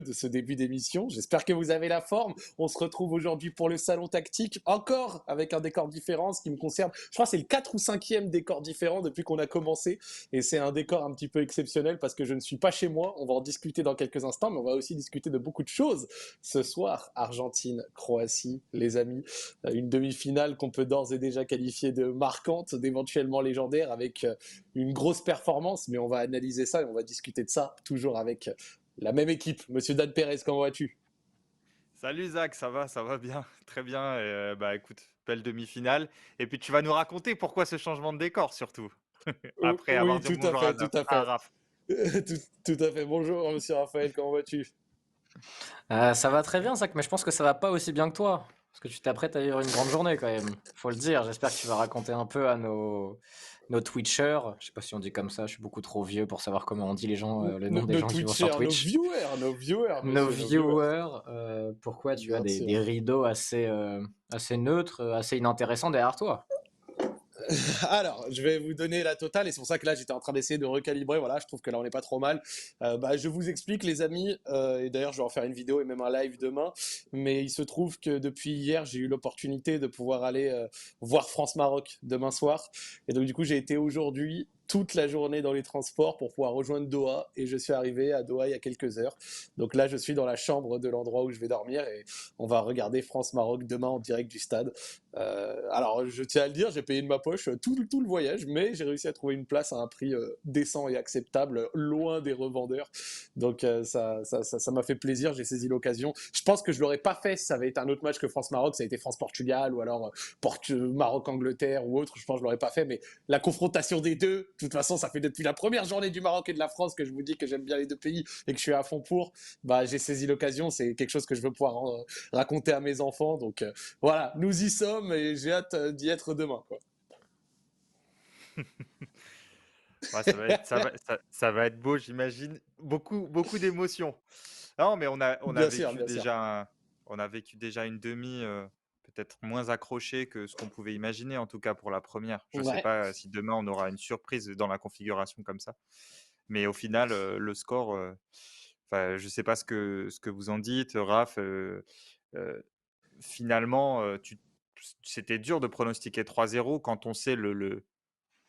de ce début d'émission. J'espère que vous avez la forme. On se retrouve aujourd'hui pour le salon tactique, encore avec un décor différent, ce qui me concerne. Je crois que c'est le 4 ou 5e décor différent depuis qu'on a commencé. Et c'est un décor un petit peu exceptionnel parce que je ne suis pas chez moi. On va en discuter dans quelques instants, mais on va aussi discuter de beaucoup de choses. Ce soir, Argentine, Croatie, les amis. Une demi-finale qu'on peut d'ores et déjà qualifier de marquante, d'éventuellement légendaire, avec une grosse performance. Mais on va analyser ça et on va discuter de ça, toujours avec la même équipe. Monsieur Dan Perez, comment vas-tu? Salut Zach, ça va bien, très bien. Et, bah écoute, belle demi-finale. Et puis tu vas nous raconter pourquoi ce changement de décor surtout. Après avoir Oui, dit tout à bonjour fait, tout à À fait. Raph. Tout à fait. Bonjour, monsieur Raphaël, comment vas-tu? Ça va très bien, Zach, mais je pense que ça va pas aussi bien que toi. Parce que tu t'apprêtes à vivre une grande journée quand même. Faut le dire. J'espère que tu vas raconter un peu à nos Twitchers. Je sais pas si on dit comme ça, je suis beaucoup trop vieux pour savoir comment on dit les gens, le nom des Nos gens qui vont sur Twitchers, Twitch. nos viewers, Nos monsieur, nos viewers. viewers, pourquoi tu as Bien des sûr. rideaux assez neutres, assez inintéressants derrière toi. Alors, je vais vous donner la totale, et c'est pour ça que là, j'étais en train d'essayer de recalibrer. Voilà, je trouve que là, on n'est pas trop mal. Je vous explique, les amis, et d'ailleurs, je vais en faire une vidéo et même un live demain. Mais il se trouve que depuis hier, j'ai eu l'opportunité de pouvoir aller voir France-Maroc demain soir. Et donc, du coup, j'ai été aujourd'hui toute la journée dans les transports pour pouvoir rejoindre Doha, et je suis arrivé à Doha il y a quelques heures. Donc là, je suis dans la chambre de l'endroit où je vais dormir, et on va regarder France-Maroc demain en direct du stade. Alors, je tiens à le dire, j'ai payé de ma poche tout le voyage, mais j'ai réussi à trouver une place à un prix décent et acceptable, loin des revendeurs. Donc, ça m'a fait plaisir, j'ai saisi l'occasion. Je pense que je l'aurais pas fait si ça avait été un autre match que France-Maroc, ça a été France-Portugal ou alors Maroc-Angleterre ou autre. Je pense que je l'aurais pas fait, mais la confrontation des deux, de toute façon, ça fait depuis la première journée du Maroc et de la France que je vous dis que j'aime bien les deux pays et que je suis à fond pour. Bah, j'ai saisi l'occasion, c'est quelque chose que je veux pouvoir raconter à mes enfants. Donc, voilà, nous y sommes et j'ai hâte d'y être demain, quoi. Ouais, ça va être beau, j'imagine. Beaucoup d'émotions. Non, mais Bien sûr, bien sûr. on a vécu déjà une demi, peut-être moins accrochée que ce qu'on pouvait imaginer, en tout cas pour la première. Je ne sais Ouais. pas si demain on aura une surprise dans la configuration comme ça. Mais au final, le score, enfin, je ne sais pas ce que vous en dites, Raph. Heu, Finalement, c'était dur de pronostiquer 3-0 quand on sait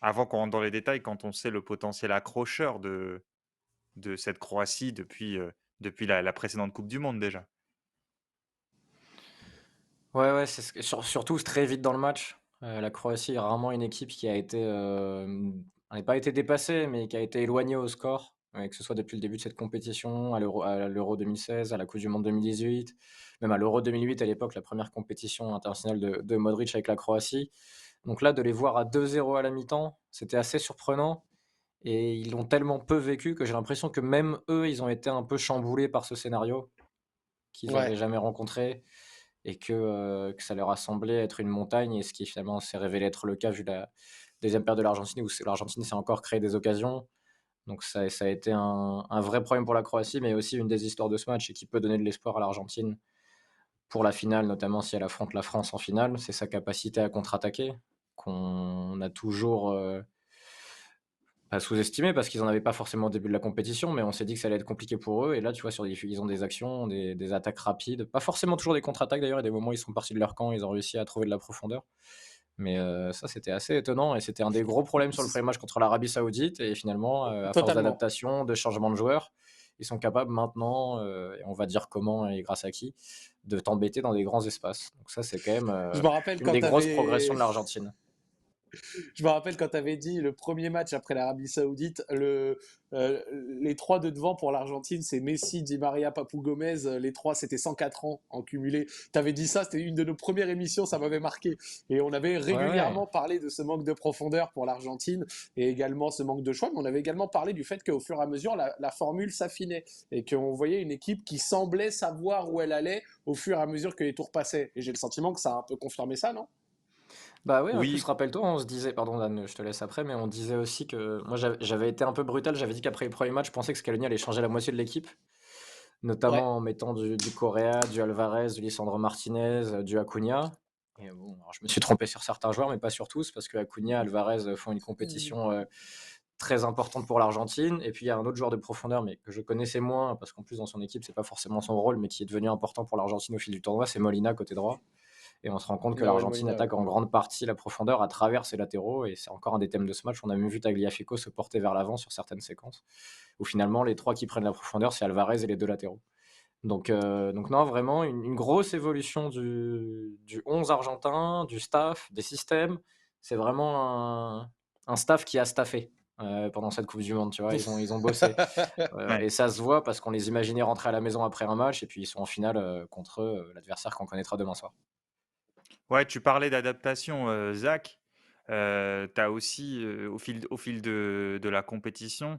avant qu'on rentre dans les détails, quand on sait le potentiel accrocheur de cette Croatie depuis la précédente coupe du monde déjà. Ouais, ouais, surtout très vite dans le match. La Croatie est rarement une équipe qui a été, elle n'a pas été dépassée, mais qui a été éloignée au score, que ce soit depuis le début de cette compétition, à l'Euro 2016, à la coupe du monde 2018, même à l'Euro 2008 à l'époque, la première compétition internationale de Modric avec la Croatie. Donc là, de les voir à 2-0 à la mi-temps, c'était assez surprenant et ils l'ont tellement peu vécu que j'ai l'impression que même eux, ils ont été un peu chamboulés par ce scénario qu'ils Ouais. avaient jamais rencontré et que ça leur a semblé être une montagne et ce qui finalement s'est révélé être le cas vu la deuxième période de l'Argentine où l'Argentine s'est encore créé des occasions. Donc ça a été un vrai problème pour la Croatie, mais aussi une des histoires de ce match et qui peut donner de l'espoir à l'Argentine pour la finale, notamment si elle affronte la France en finale. C'est sa capacité à contre-attaquer qu'on a toujours pas sous-estimé parce qu'ils n'en avaient pas forcément au début de la compétition, mais on s'est dit que ça allait être compliqué pour eux. Et là, tu vois, ils ont des actions, des attaques rapides, pas forcément toujours des contre-attaques d'ailleurs. Il y a des moments où ils sont partis de leur camp, ils ont réussi à trouver de la profondeur. Mais ça, c'était assez étonnant et c'était un des gros problèmes sur le premier match contre l'Arabie Saoudite. Et finalement, à force Totalement. d'adaptation, de changement de joueurs, ils sont capables maintenant, et on va dire comment et grâce à qui, de t'embêter dans des grands espaces. Donc ça, c'est quand même Je me rappelle une quand des tu grosses progressions avais de l'Argentine. Je me rappelle quand tu avais dit le premier match après l'Arabie Saoudite, euh, les trois de devant pour l'Argentine, c'est Messi, Di Maria, Papou Gomez. Les trois, c'était 104 ans en cumulé. Tu avais dit ça, c'était une de nos premières émissions, ça m'avait marqué. Et on avait Ouais, ouais. régulièrement parlé de ce manque de profondeur pour l'Argentine et également ce manque de choix. Mais on avait également parlé du fait qu'au fur et à mesure, la formule s'affinait et qu'on voyait une équipe qui semblait savoir où elle allait au fur et à mesure que les tours passaient. Et j'ai le sentiment que ça a un peu confirmé ça, non? Bah oui, en plus, Oui, rappelle-toi, on se disait, pardon Dan, je te laisse après, mais on disait aussi que moi j'avais été un peu brutal, j'avais dit qu'après les premiers matchs, je pensais que Scaloni allait changer la moitié de l'équipe, Ouais. notamment en mettant du Correa, du Alvarez, du Lisandro Martinez, du Acuna. Et bon, alors, je me suis trompé sur certains joueurs, mais pas sur tous, parce que Acuna, Alvarez font une compétition très importante pour l'Argentine. Et puis il y a un autre joueur de profondeur, mais que je connaissais moins, parce qu'en plus dans son équipe, c'est pas forcément son rôle, mais qui est devenu important pour l'Argentine au fil du tournoi, c'est Molina côté droit. Et on se rend compte que Ah ouais, l'Argentine Molina, ouais. attaque en grande partie la profondeur à travers ses latéraux, et c'est encore un des thèmes de ce match. On a même vu Tagliafico se porter vers l'avant sur certaines séquences, où finalement les trois qui prennent la profondeur, c'est Alvarez et les deux latéraux. Donc non, vraiment une grosse évolution du 11 argentin, du staff, des systèmes. C'est vraiment un staff qui a staffé pendant cette Coupe du Monde, tu vois. Ils ont bossé. Ouais. Et ça se voit parce qu'on les imaginait rentrer à la maison après un match, et puis ils sont en finale contre l'adversaire qu'on connaîtra demain soir. Ouais, tu parlais d'adaptation, Zach. Tu as aussi, au fil de la compétition,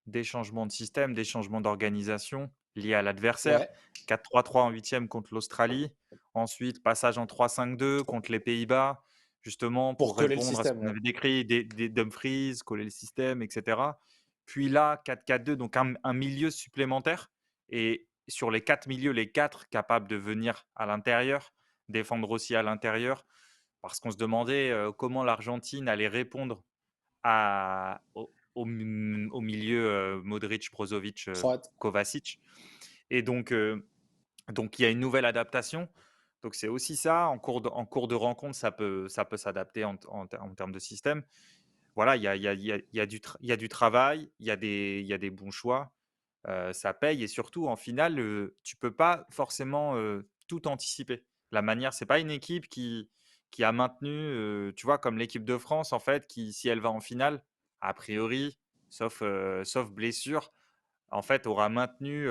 des changements de système, des changements d'organisation liés à l'adversaire. Ouais, 4-3-3 en huitième contre l'Australie. Ensuite, passage en 3-5-2 contre les Pays-Bas, justement pour pour coller le répondre à ce système, qu'on ouais. avait décrit, des Dumfries, coller le système, et cetera. Puis là, 4-4-2, donc un milieu supplémentaire, et sur les 4 milieux, les 4 capables de venir à l'intérieur, défendre aussi à l'intérieur, parce qu'on se demandait comment l'Argentine allait répondre au milieu Modric, Brozovic, Croate. Kovacic. Et donc il y a une nouvelle adaptation. Donc c'est aussi ça, en cours de rencontre, ça peut s'adapter en termes de système. Voilà, il y a du travail, il y a des bons choix, ça paye, et surtout en finale, tu peux pas forcément, tout anticiper. La manière c'est pas une équipe qui a maintenu, tu vois, comme l'équipe de France en fait, qui, si elle va en finale, a priori, sauf blessure, en fait, aura maintenu,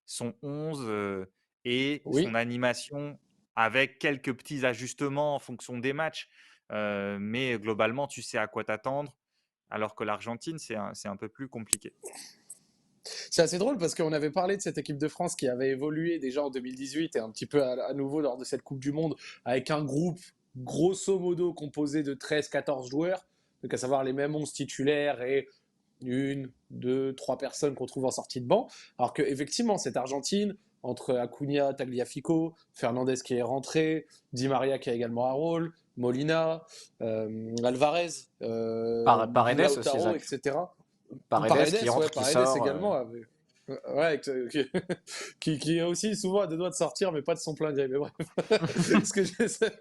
son 11, et son Oui. animation avec quelques petits ajustements en fonction des matchs. Mais globalement, tu sais à quoi t'attendre, alors que l'Argentine, c'est un peu plus compliqué. C'est assez drôle parce qu'on avait parlé de cette équipe de France qui avait évolué déjà en 2018 et un petit peu à nouveau lors de cette Coupe du Monde avec un groupe grosso modo composé de 13-14 joueurs, donc à savoir les mêmes 11 titulaires et une, deux, trois personnes qu'on trouve en sortie de banc. Alors que effectivement, cette Argentine, entre Acuna, Tagliafico, Fernandez qui est rentré, Di Maria qui a également un rôle, Molina, Alvarez, Paredes aussi, Lautaro, Zach. etc. Paredes qui Paredes, ouais, entre, qui Paredes sort. également. Ouais, qui est aussi souvent à deux doigts de sortir, mais pas de son plein gré. Mais bref, ce que j'essaie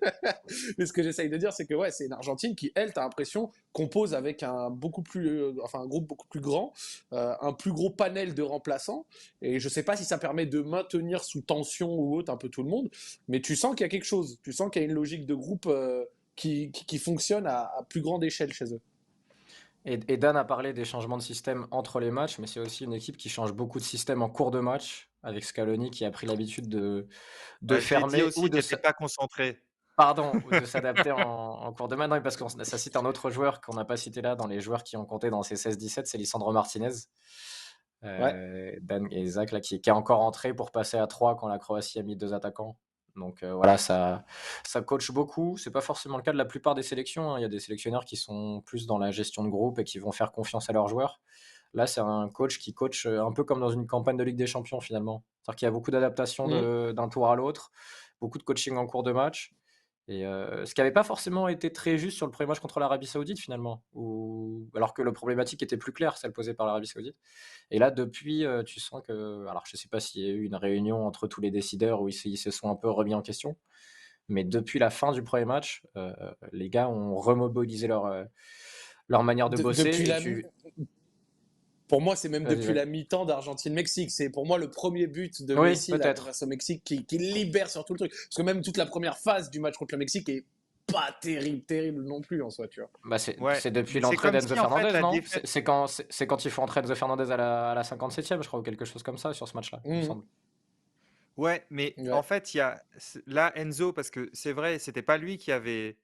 mais ce que j'essaye de dire, c'est que ouais, c'est une Argentine qui, elle, t'as l'impression, compose avec un groupe beaucoup plus grand, un plus gros panel de remplaçants. Et je sais pas si ça permet de maintenir sous tension ou autre un peu tout le monde, mais tu sens qu'il y a quelque chose. Tu sens qu'il y a une logique de groupe qui fonctionne à plus grande échelle chez eux. Et Dan a parlé des changements de système entre les matchs, mais c'est aussi une équipe qui change beaucoup de système en cours de match, avec Scaloni qui a pris l'habitude de Je l'ai dit fermer ou aussi, tu étais pas concentré. ou de s'adapter en cours de match. Non, mais parce que ça cite un autre joueur qu'on n'a pas cité là dans les joueurs qui ont compté dans ces 16-17, c'est Lisandro Martinez. Ouais. Dan et Zach là, qui est encore entré pour passer à 3 quand la Croatie a mis 2 attaquants. Donc voilà, ça coach beaucoup. C'est pas forcément le cas de la plupart des sélections, hein. Il y a des sélectionneurs qui sont plus dans la gestion de groupe et qui vont faire confiance à leurs joueurs. Là, c'est un coach qui coach un peu comme dans une campagne de Ligue des Champions finalement. C'est-à-dire qu'il y a beaucoup d'adaptation Mm. d'un tour à l'autre, beaucoup de coaching en cours de match. Et ce qui n'avait pas forcément été très juste sur le premier match contre l'Arabie Saoudite finalement, alors que la problématique était plus claire, celle posée par l'Arabie Saoudite. Et là, depuis, tu sens que, alors je ne sais pas s'il y a eu une réunion entre tous les décideurs où ils se sont un peu remis en question, mais depuis la fin du premier match, les gars ont remobilisé leur manière de bosser. Depuis Et la, tu... Pour moi, c'est même Vas-y, depuis Zach. la mi-temps d'Argentine-Mexique. C'est pour moi le premier but de Oui, Messi là, peut-être. face au Mexique qui libère sur tout le truc. Parce que même toute la première phase du match contre le Mexique est pas terrible, terrible non plus en soi, tu vois. Bah, c'est Ouais, c'est depuis c'est l'entrée comme d'Enzo si en fait Fernandez, la non? défaite. C'est quand il faut entrer Enzo Fernandez à la 57e, je crois, ou quelque chose comme ça sur ce match-là, il me Mhm. semble. Ouais, mais en Ouais. fait, il y a là Enzo, parce que c'est vrai, c'était pas lui qui avait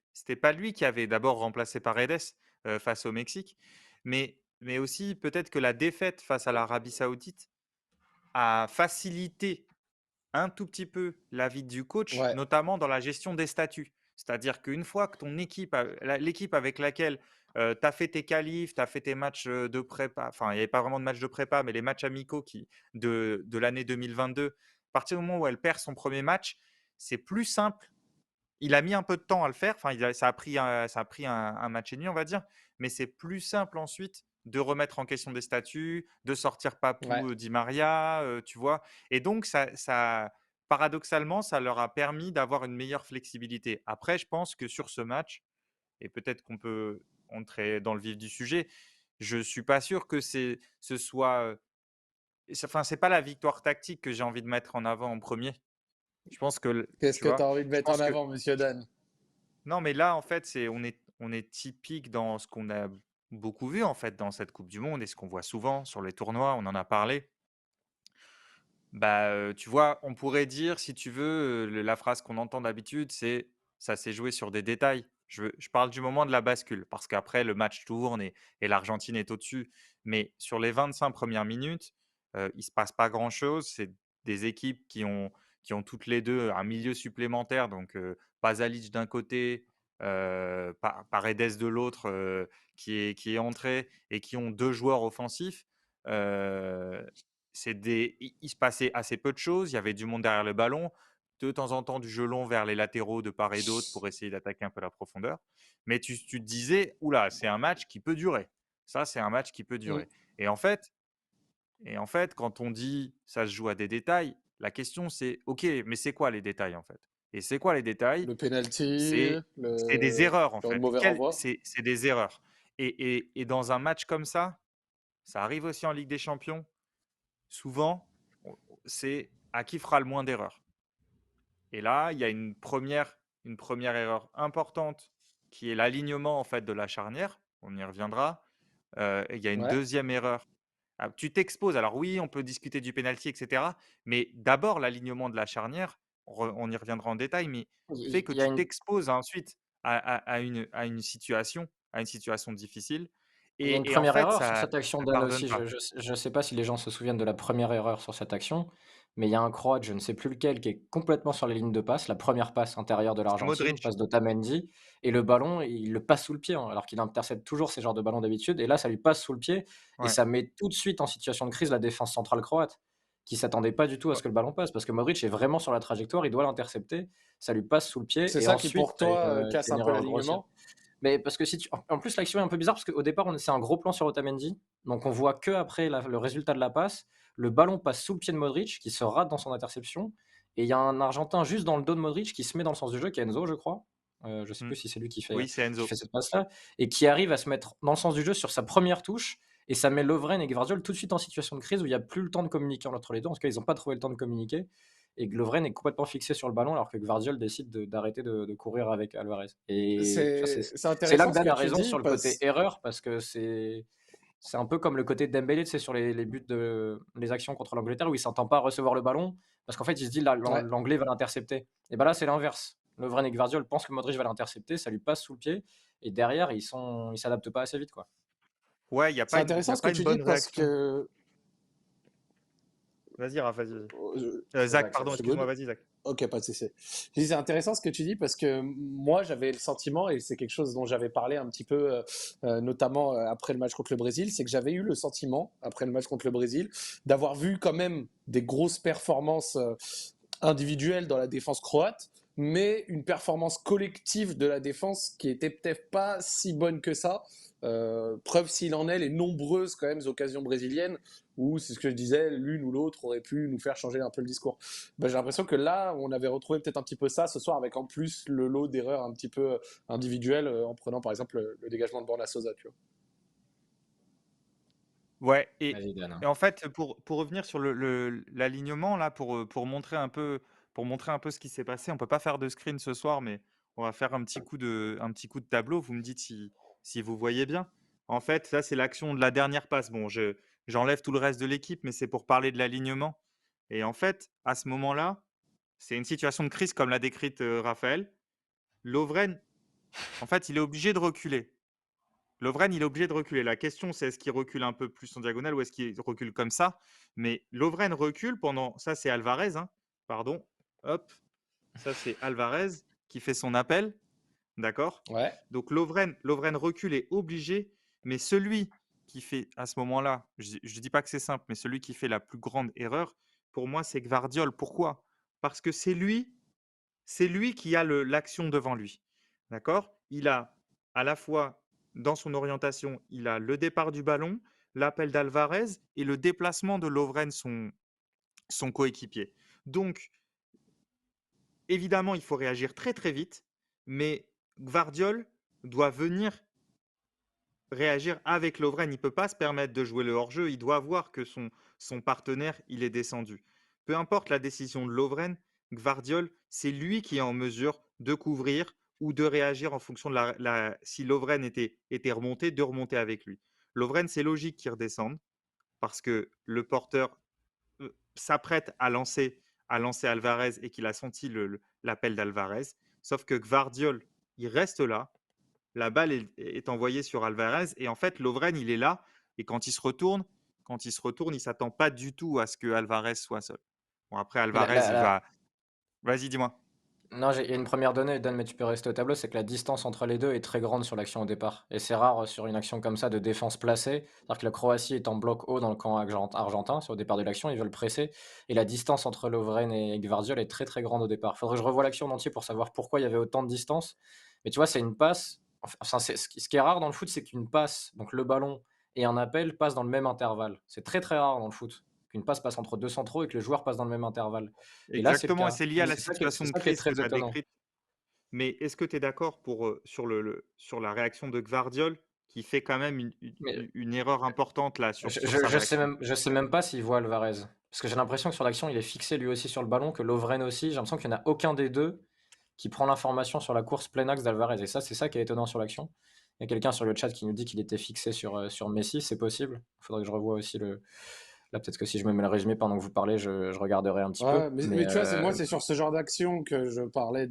d'abord remplacé Paredes face au Mexique, mais aussi peut-être que la défaite face à l'Arabie Saoudite a facilité un tout petit peu la vie du coach, Ouais. notamment dans la gestion des statuts. C'est-à-dire qu'une fois que l'équipe avec laquelle tu as fait tes qualifs, tu as fait tes matchs de prépa, enfin, il n'y avait pas vraiment de match de prépa, mais les matchs amicaux de l'année 2022, à partir du moment où elle perd son premier match, c'est plus simple. Il a mis un peu de temps à le faire, enfin, ça a pris un match et demi, on va dire, mais c'est plus simple ensuite de remettre en question des statuts, de sortir Ouais. Papou Di Maria, tu vois? Et donc paradoxalement, ça leur a permis d'avoir une meilleure flexibilité. Après, je pense que sur ce match, et peut-être qu'on peut entrer dans le vif du sujet, je suis pas sûr que ce soit, enfin, c'est pas la victoire tactique que j'ai envie de mettre en avant en premier. Je pense que Qu'est-ce tu que tu as vois? envie de Je mettre en pense que avant, monsieur Dan? non, mais là, en fait, on est typique dans ce qu'on a beaucoup vu, en fait, dans cette coupe du monde et ce qu'on voit souvent sur les tournois, on en a parlé. Bah, tu vois, on pourrait dire, si tu veux, le la phrase qu'on entend d'habitude, c'est: «Ça s'est joué sur des détails». Je parle du moment de la bascule, parce qu'après le match tourne et l'Argentine est au-dessus. Mais sur les 25 premières minutes, il se passe pas grand-chose. C'est des équipes qui ont toutes les 2 un milieu supplémentaire, donc Pasalic d'un côté, Paredes de l'autre, qui est entré et qui ont 2 joueurs offensifs. Heu il se passait assez peu de choses, il y avait du monde derrière le ballon, de temps en temps du jeu long vers les latéraux de part et d'autre pour essayer d'attaquer un peu la profondeur. Mais tu te disais: «Ouh là, c'est un match qui peut durer. Ça, c'est un match qui peut Mmh. durer» et en fait quand on dit: «Ça se joue à des détails», la question c'est: «OK, mais c'est quoi les détails, en fait?» Et c'est quoi les détails? Le penalty, C'est des erreurs, en le fait. mauvais renvoi. C'est des erreurs et dans un match comme ça arrive aussi en Ligue des Champions. Souvent, c'est à qui fera le moins d'erreurs. Et là, il y a une première erreur importante qui est l'alignement en fait de la charnière. On y reviendra. Et il y a une Ouais. deuxième erreur. Ah, tu t'exposes. Alors oui, on peut discuter du penalty, etc. Mais d'abord, l'alignement de la charnière, on y reviendra en détail, mais fait que Il y a tu une t'exposes ensuite à une situation difficile. Il y a une Et en première fait, erreur sur ça cette action ne d'Anne pardonne aussi. pas. Je sais pas si les gens se souviennent de la première erreur sur cette action, mais il y a un Croate, je ne sais plus lequel, qui est complètement sur les lignes de passe, la première passe intérieure de C'est l'Argentine, Modric. passe d'Otamendi et le ballon, il le passe sous le pied, hein, alors qu'il intercepte toujours ces genres de ballons d'habitude et là, ça lui passe sous le pied et Ouais. ça met tout de suite en situation de crise la défense centrale croate, qui s'attendait pas du tout à ce Ouais. que le ballon passe parce que Modric est vraiment sur la trajectoire, il doit l'intercepter, ça lui passe sous le pied C'est et ça qui, ensuite pour toi, tu casse une un peu erreur grossière. l'alignement? Mais parce que si tu en plus l'action est un peu bizarre parce qu'au départ c'est un gros plan sur Otamendi, donc on voit qu'après le résultat de la passe, le ballon passe sous le pied de Modric qui se rate dans son interception et il y a un Argentin juste dans le dos de Modric qui se met dans le sens du jeu, qui est Enzo je crois, je sais Mmh. plus si c'est lui Oui, c'est qui Enzo. fait cette passe-là et qui arrive à se mettre dans le sens du jeu sur sa première touche et ça met Lovren et Gvardiol tout de suite en situation de crise où il y a plus le temps de communiquer entre les 2. En tout cas, ils ont pas trouvé le temps de communiquer et que Lovren est complètement fixé sur le ballon alors que Gvardiol décide d'arrêter de courir avec Alvarez et tu vois, C'est c'est là intéressant que ce Dan que a tu raison dis sur le côté parce erreur parce que c'est un peu comme le côté de Dembélé, tu sais, sur les buts de les actions contre l'Angleterre où il s'entend pas recevoir le ballon parce qu'en fait, il se dit: ouais. l'Anglais va l'intercepter» et bah, là, c'est l'inverse. Lovren et Gvardiol pensent que Modric va l'intercepter, ça lui passe sous le pied et derrière, ils s'adaptent pas assez vite, quoi. Ouais, il y a C'est pas une il y intéressant a ce que pas une tu dis bonne parce réaction. que Vas-y, Raph, vas-y. C'est Zach, Zach, pardon, c'est Zach. excuse-moi, good. vas-y, Zach. Ok, pas de souci. Je dis, c'est intéressant ce que tu dis parce que moi j'avais le sentiment, et c'est quelque chose dont j'avais parlé un petit peu, notamment après le match contre le Brésil, c'est que j'avais eu le sentiment, après le match contre le Brésil, d'avoir vu quand même des grosses performances individuelle dans la défense croate, mais une performance collective de la défense qui était peut-être pas si bonne que ça. Preuve s'il en est, les nombreuses quand même occasions brésiliennes où, c'est ce que je disais, l'une ou l'autre aurait pu nous faire changer un peu le discours. Ben, j'ai l'impression que là, on avait retrouvé peut-être un petit peu ça ce soir, avec en plus le lot d'erreurs un petit peu individuelles, en prenant par exemple le dégagement de Borna Sosa. Tu vois. Ouais et Vas-y, Dan. et en fait, pour revenir sur l'alignement là, pour montrer un peu ce qui s'est passé, on peut pas faire de screen ce soir, mais on va faire un petit coup de tableau. Vous me dites si vous voyez bien. En fait, ça, c'est l'action de la dernière passe. Bon, j'enlève tout le reste de l'équipe, mais c'est pour parler de l'alignement et en fait, à ce moment-là, c'est une situation de crise comme l'a décrite, Raphaël. Lovren, en fait, il est obligé de reculer. Lovren, il est obligé de reculer. La question, c'est est-ce qu'il recule un peu plus en diagonale ou est-ce qu'il recule comme ça? Mais Lovren recule pendant. Ça, c'est Alvarez, hein, pardon. Hop, ça, c'est Alvarez qui fait son appel. D'accord? Ouais. Donc Lovren recule est obligé, mais celui qui fait à ce moment-là, je ne dis pas que c'est simple, mais celui qui fait la plus grande erreur, pour moi, c'est Gvardiol. Pourquoi? Parce que c'est lui qui a l'action devant lui. D'accord? Il a à la fois dans son orientation, il a le départ du ballon, l'appel d'Alvarez et le déplacement de Lovren, son coéquipier. Donc, évidemment, il faut réagir très très vite, mais Gvardiol doit venir réagir avec Lovren. Il ne peut pas se permettre de jouer le hors-jeu. Il doit voir que son partenaire, il est descendu. Peu importe la décision de Lovren, Gvardiol, c'est lui qui est en mesure de couvrir ou de réagir en fonction de si Lovren était remonté, de remonter avec lui. Lovren, c'est logique qu'il redescende parce que le porteur s'apprête à lancer Alvarez et qu'il a senti l'appel d'Alvarez. Sauf que Gvardiol, il reste là. La balle est envoyée sur Alvarez et en fait, Lovren, il est là et quand il se retourne, il s'attend pas du tout à ce que Alvarez soit seul. Bon, après, Mais Alvarez, il va. Vas-y, dis-moi. Non, il y a une première donnée, Dan, mais tu peux rester au tableau, c'est que la distance entre les deux est très grande sur l'action au départ. Et c'est rare sur une action comme ça de défense placée. C'est-à-dire que la Croatie est en bloc haut dans le camp argentin, sur le départ de l'action, ils veulent presser. Et la distance entre Lovren et Gvardiol est très très grande au départ. Faudrait que je revoie l'action en entier pour savoir pourquoi il y avait autant de distance. Mais tu vois, c'est une passe. Enfin, ce qui est rare dans le foot, c'est qu'une passe, donc le ballon et un appel passent dans le même intervalle. C'est très très rare dans le foot qu'une passe passe entre deux centraux et que le joueur passe dans le même intervalle. Et là, c'est le Exactement, et cas. c'est lié à Et la c'est situation de ça qui est crise que très tu as étonnant. décrite. Mais est-ce que tu es d'accord sur la réaction de Gvardiol qui fait quand même Mais une erreur importante là sur sa je sais réaction? même pas s'il voit Alvarez. Parce que j'ai l'impression que sur l'action, il est fixé lui aussi sur le ballon, que Lovren aussi. J'ai l'impression qu'il n'y en a aucun des deux qui prend l'information sur la course plein axe d'Alvarez. Et ça, c'est ça qui est étonnant sur l'action. Il y a quelqu'un sur le chat qui nous dit qu'il était fixé sur Messi, c'est possible. Il faudrait que je revoie aussi le. Là, peut-être que si je me mets le résumé pendant que vous parlez, je regarderai un petit peu. Ouais, mais, Mais mais tu vois, moi, c'est sur ce genre d'action que je parlais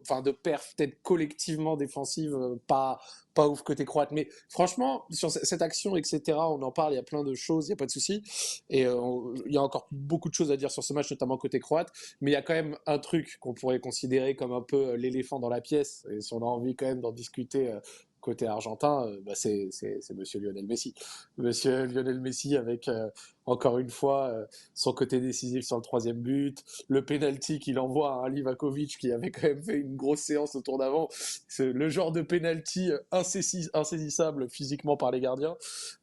enfin, de perf peut-être collectivement défensive, pas ouf côté croate. Mais franchement, sur cette action, etc., on en parle, il y a plein de choses, il n'y a pas de souci. Et il y a encore beaucoup de choses à dire sur ce match, notamment côté croate. Mais il y a quand même un truc qu'on pourrait considérer comme un peu l'éléphant dans la pièce. Et si on a envie quand même d'en discuter côté argentin, bah, c'est Monsieur Lionel Messi. Monsieur Lionel Messi avec, encore une fois, son côté décisif sur le troisième but, le penalty qu'il envoie à Livakovic qui avait quand même fait une grosse séance au tour d'avant. C'est le genre de penalty insaisissable physiquement par les gardiens.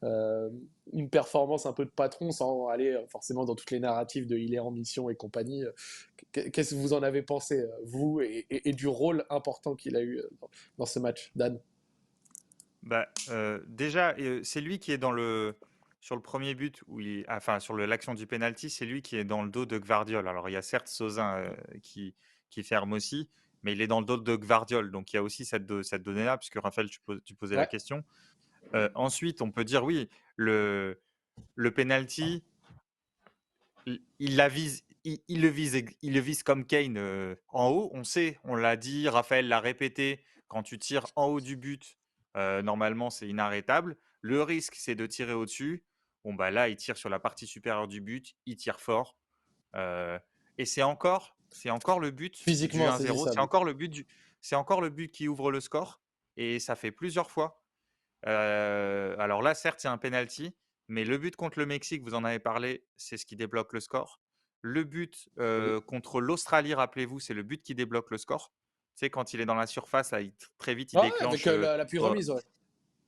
Euh, une performance un peu de patron sans aller forcément dans toutes les narratives de il est en mission et compagnie. Qu'est-ce que vous en avez pensé, vous, et du rôle important qu'il a eu dans ce match, Dan? Bah, déjà, c'est lui qui est sur le premier but, enfin sur l'action du penalty, c'est lui qui est dans le dos de Gvardiol. Alors il y a certes Sozin qui ferme aussi, mais il est dans le dos de Gvardiol. Donc il y a aussi cette donnée-là, puisque Raphaël, tu posais la Ouais. question. Ensuite, on peut dire oui, le penalty, il la vise, il le vise comme Kane en haut. On sait, on l'a dit, Raphaël l'a répété. Quand tu tires en haut du but, normalement c'est inarrêtable. Le risque, c'est de tirer au-dessus. Bon bah là, il tire sur la partie supérieure du but, il tire fort, euh, et c'est encore le but du Physiquement 1-0. C'est insaisissable. encore le but qui ouvre le score, et ça fait plusieurs fois. Alors là, certes, il y a un penalty, mais le but contre le Mexique, vous en avez parlé, c'est ce qui débloque le score. Le but Oui. contre l'Australie, rappelez-vous, c'est le but qui débloque le score. Tu sais, quand il est dans la surface, là, très vite, il Ouais, avec déclenche l'appui euh, remise, ouais.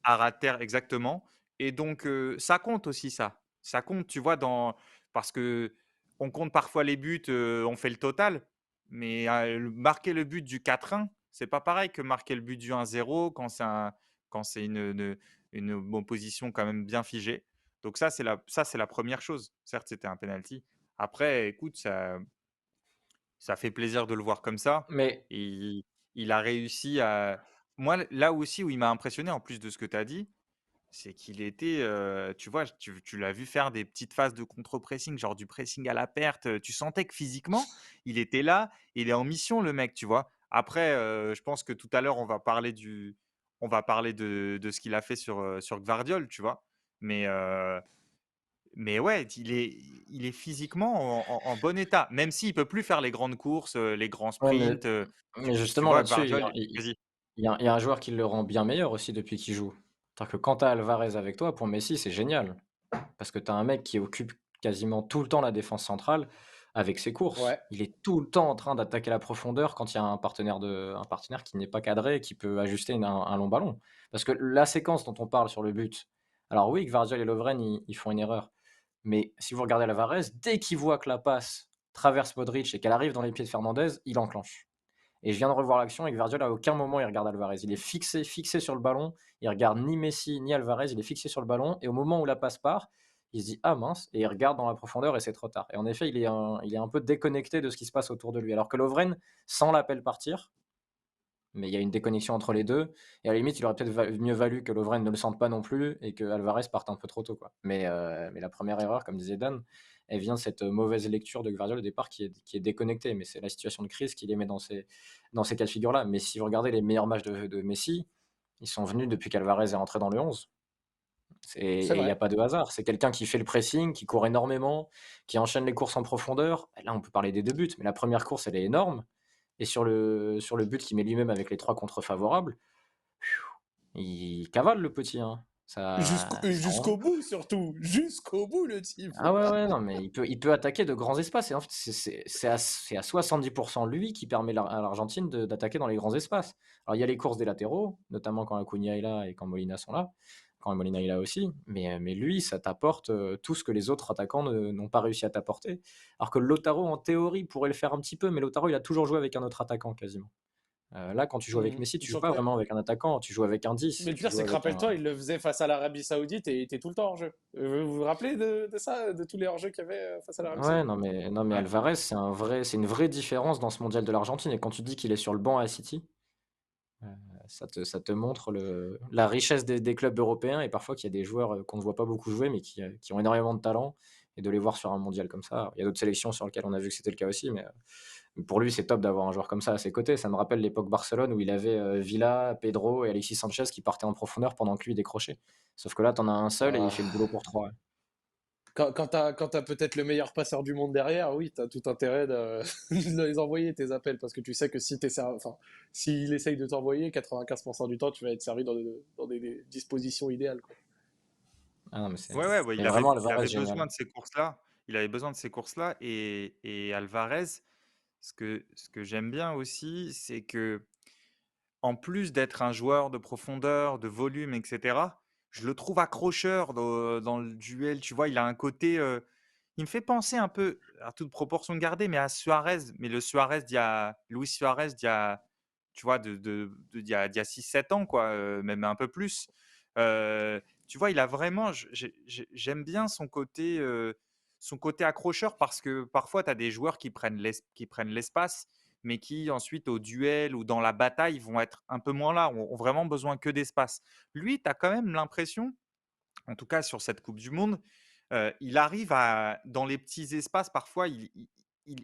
à ras de terre, exactement. Et donc, ça compte aussi, ça. Ça compte, tu vois, parce que on compte parfois les buts, on fait le total, mais marquer le but du 4-1, c'est pas pareil que marquer le but du 1-0 quand c'est une opposition quand même bien figée. Donc ça, c'est la première chose. Certes, c'était un penalty. Après, écoute, ça fait plaisir de le voir comme ça. Mais Et il a réussi à. Moi, là aussi où il m'a impressionné, en plus de ce que tu as dit, c'est qu'il était, tu vois, tu l'as vu faire des petites phases de contre-pressing, genre du pressing à la perte. Tu sentais que physiquement, il était là, il est en mission, le mec, tu vois. Après, je pense que tout à l'heure, on va parler de ce qu'il a fait sur Gvardiol, tu vois. Mais, mais ouais, il est physiquement en bon état, même s'il peut plus faire les grandes courses, les grands ouais, mais sprints. mais Tu justement vois, là-dessus, Gvardiol, vas-y. il y a un joueur qui le rend bien meilleur aussi depuis qu'il joue. C'est-à-dire que quand tu as Alvarez avec toi, pour Messi, c'est génial. Parce que tu as un mec qui occupe quasiment tout le temps la défense centrale. avec ses courses. Ouais. Il est tout le temps en train d'attaquer la profondeur quand il y a un partenaire qui n'est pas cadré, qui peut ajuster un long ballon. Parce que la séquence dont on parle sur le but, alors oui, Gvardiol et Lovren, ils font une erreur. Mais si vous regardez Alvarez, dès qu'il voit que la passe traverse Modric et qu'elle arrive dans les pieds de Fernandez, il enclenche. Et je viens de revoir l'action et Gvardiol, à aucun moment, il regarde Alvarez. Il est fixé sur le ballon. Il regarde ni Messi ni Alvarez. Il est fixé sur le ballon. Et au moment où la passe part, il se dit ah mince, et il regarde dans la profondeur et c'est trop tard. Et en effet, il est un peu déconnecté de ce qui se passe autour de lui. Alors que Lovren sent l'appel partir, mais il y a une déconnexion entre les deux. Et à la limite, il aurait peut-être mieux valu que Lovren ne le sente pas non plus et que Alvarez parte un peu trop tôt, quoi. Mais la première erreur, comme disait Dan, elle vient de cette mauvaise lecture de Gvardiol au départ qui est déconnectée. Mais c'est la situation de crise qui les met dans ces cas de figure-là. Mais si vous regardez les meilleurs matchs de Messi, ils sont venus depuis qu'Alvarez est rentré dans le 11. C'est Et il n'y a vrai. pas de hasard. C'est quelqu'un qui fait le pressing, qui court énormément, qui enchaîne les courses en profondeur. Et là, on peut parler des deux buts, mais la première course, elle est énorme. Et sur le but qu'il met lui-même avec les 3 contres favorables, il cavale le petit, hein. Ça Jusqu'au rend bout, surtout. Jusqu'au bout, le type. ah ouais, ouais, non, mais il peut attaquer de grands espaces et en fait, c'est à 70 lui qui permet à l'Argentine d'attaquer dans les grands espaces. Alors il y a les courses des latéraux, notamment quand Acuna est là et quand Molina sont là, quand Molina est là aussi, mais lui, ça t'apporte, tout ce que les autres attaquants n'ont pas réussi à t'apporter. Alors que Lautaro, en théorie, pourrait le faire un petit peu, mais Lautaro, il a toujours joué avec un autre attaquant quasiment. Là, quand tu joues avec Messi, tu joues pas Surtout- vraiment avec un attaquant, tu joues avec un Mais 10, le tu pire, joues c'est que avec un rappelle-toi, il le faisait face à l'Arabie Saoudite et il était tout le temps hors jeu. Vous vous rappelez de ça, de tous les hors-jeux qu'il y avait face à l'Arabie Ouais, Saoudite? non mais Ouais. Alvarez, c'est une vraie différence dans ce mondial de l'Argentine et quand tu dis qu'il est sur le banc à City, heu, ça te montre la richesse des clubs européens et parfois qu'il y a des joueurs, qu'on ne voit pas beaucoup jouer mais qui ont énormément de talent et de les voir sur un mondial comme ça. Il y a d'autres sélections sur lesquelles on a vu que c'était le cas aussi, mais pour lui, c'est top d'avoir un joueur comme ça à ses côtés. Ça me rappelle l'époque Barcelone où il avait, Villa, Pedro et Alexis Sanchez qui partaient en profondeur pendant que lui décrochait. Sauf que là, tu en as un seul et il fait le boulot Ah. pour 3. Quand t'as peut-être le meilleur passeur du monde derrière, oui, t'as tout intérêt de les envoyer tes appels parce que tu sais que enfin, s'il essaye de t'envoyer, 95% du temps, tu vas être servi dans des dispositions idéales, quoi. Ah non, mais c'est Ouais, ouais, ouais, mais vraiment il Alvarez avait génial. besoin de ces courses-là. Il avait besoin de ces courses-là et Alvarez, ce que j'aime bien aussi, c'est que en plus d'être un joueur de profondeur, de volume et cetera, je le trouve accrocheur dans le duel, tu vois? Il a un côté, il me fait penser un peu, à toute proportion gardée, mais à Suarez, mais le Suarez d'il y a Luis Suarez d'il y a, tu vois? D'il y a 6-7 ans quoi, même un peu plus. Tu vois? Il a vraiment j'aime bien son côté accrocheur parce que parfois tu as des joueurs qui prennent l'espace mais qui ensuite au duel ou dans la bataille vont être un peu moins là, ont vraiment besoin que d'espace. Lui, tu as quand même l'impression, en tout cas sur cette coupe du monde, il arrive à dans les petits espaces parfois il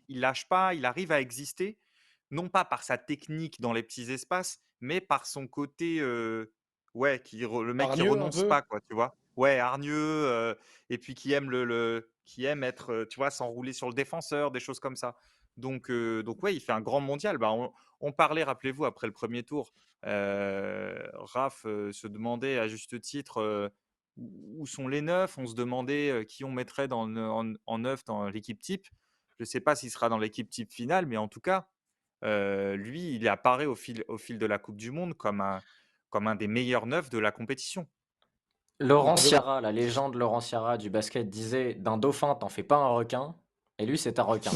lâche pas, il arrive à exister, non pas par sa technique dans les petits espaces, mais par son côté, ouais, le mec qui Hargneux un renonce peu. pas quoi, tu vois? Ouais, hargneux, et puis qui aime être, tu vois, s'enrouler sur le défenseur, des choses comme ça. Donc ouais, il fait un grand mondial. Bah, on parlait, rappelez-vous, après le premier tour, Raph, se demandait à juste titre, où sont les neufs? On se demandait, qui on mettrait en neuf dans l'équipe type. Je ne sais pas s'il sera dans l'équipe type finale, mais en tout cas, lui, il apparaît au fil de la coupe du monde comme un des meilleurs neufs de la compétition. Laurent Largement. Ciara, la légende Laurent Ciara du basket disait: «D'un dauphin, t'en fais pas un requin» et lui, c'est un requin.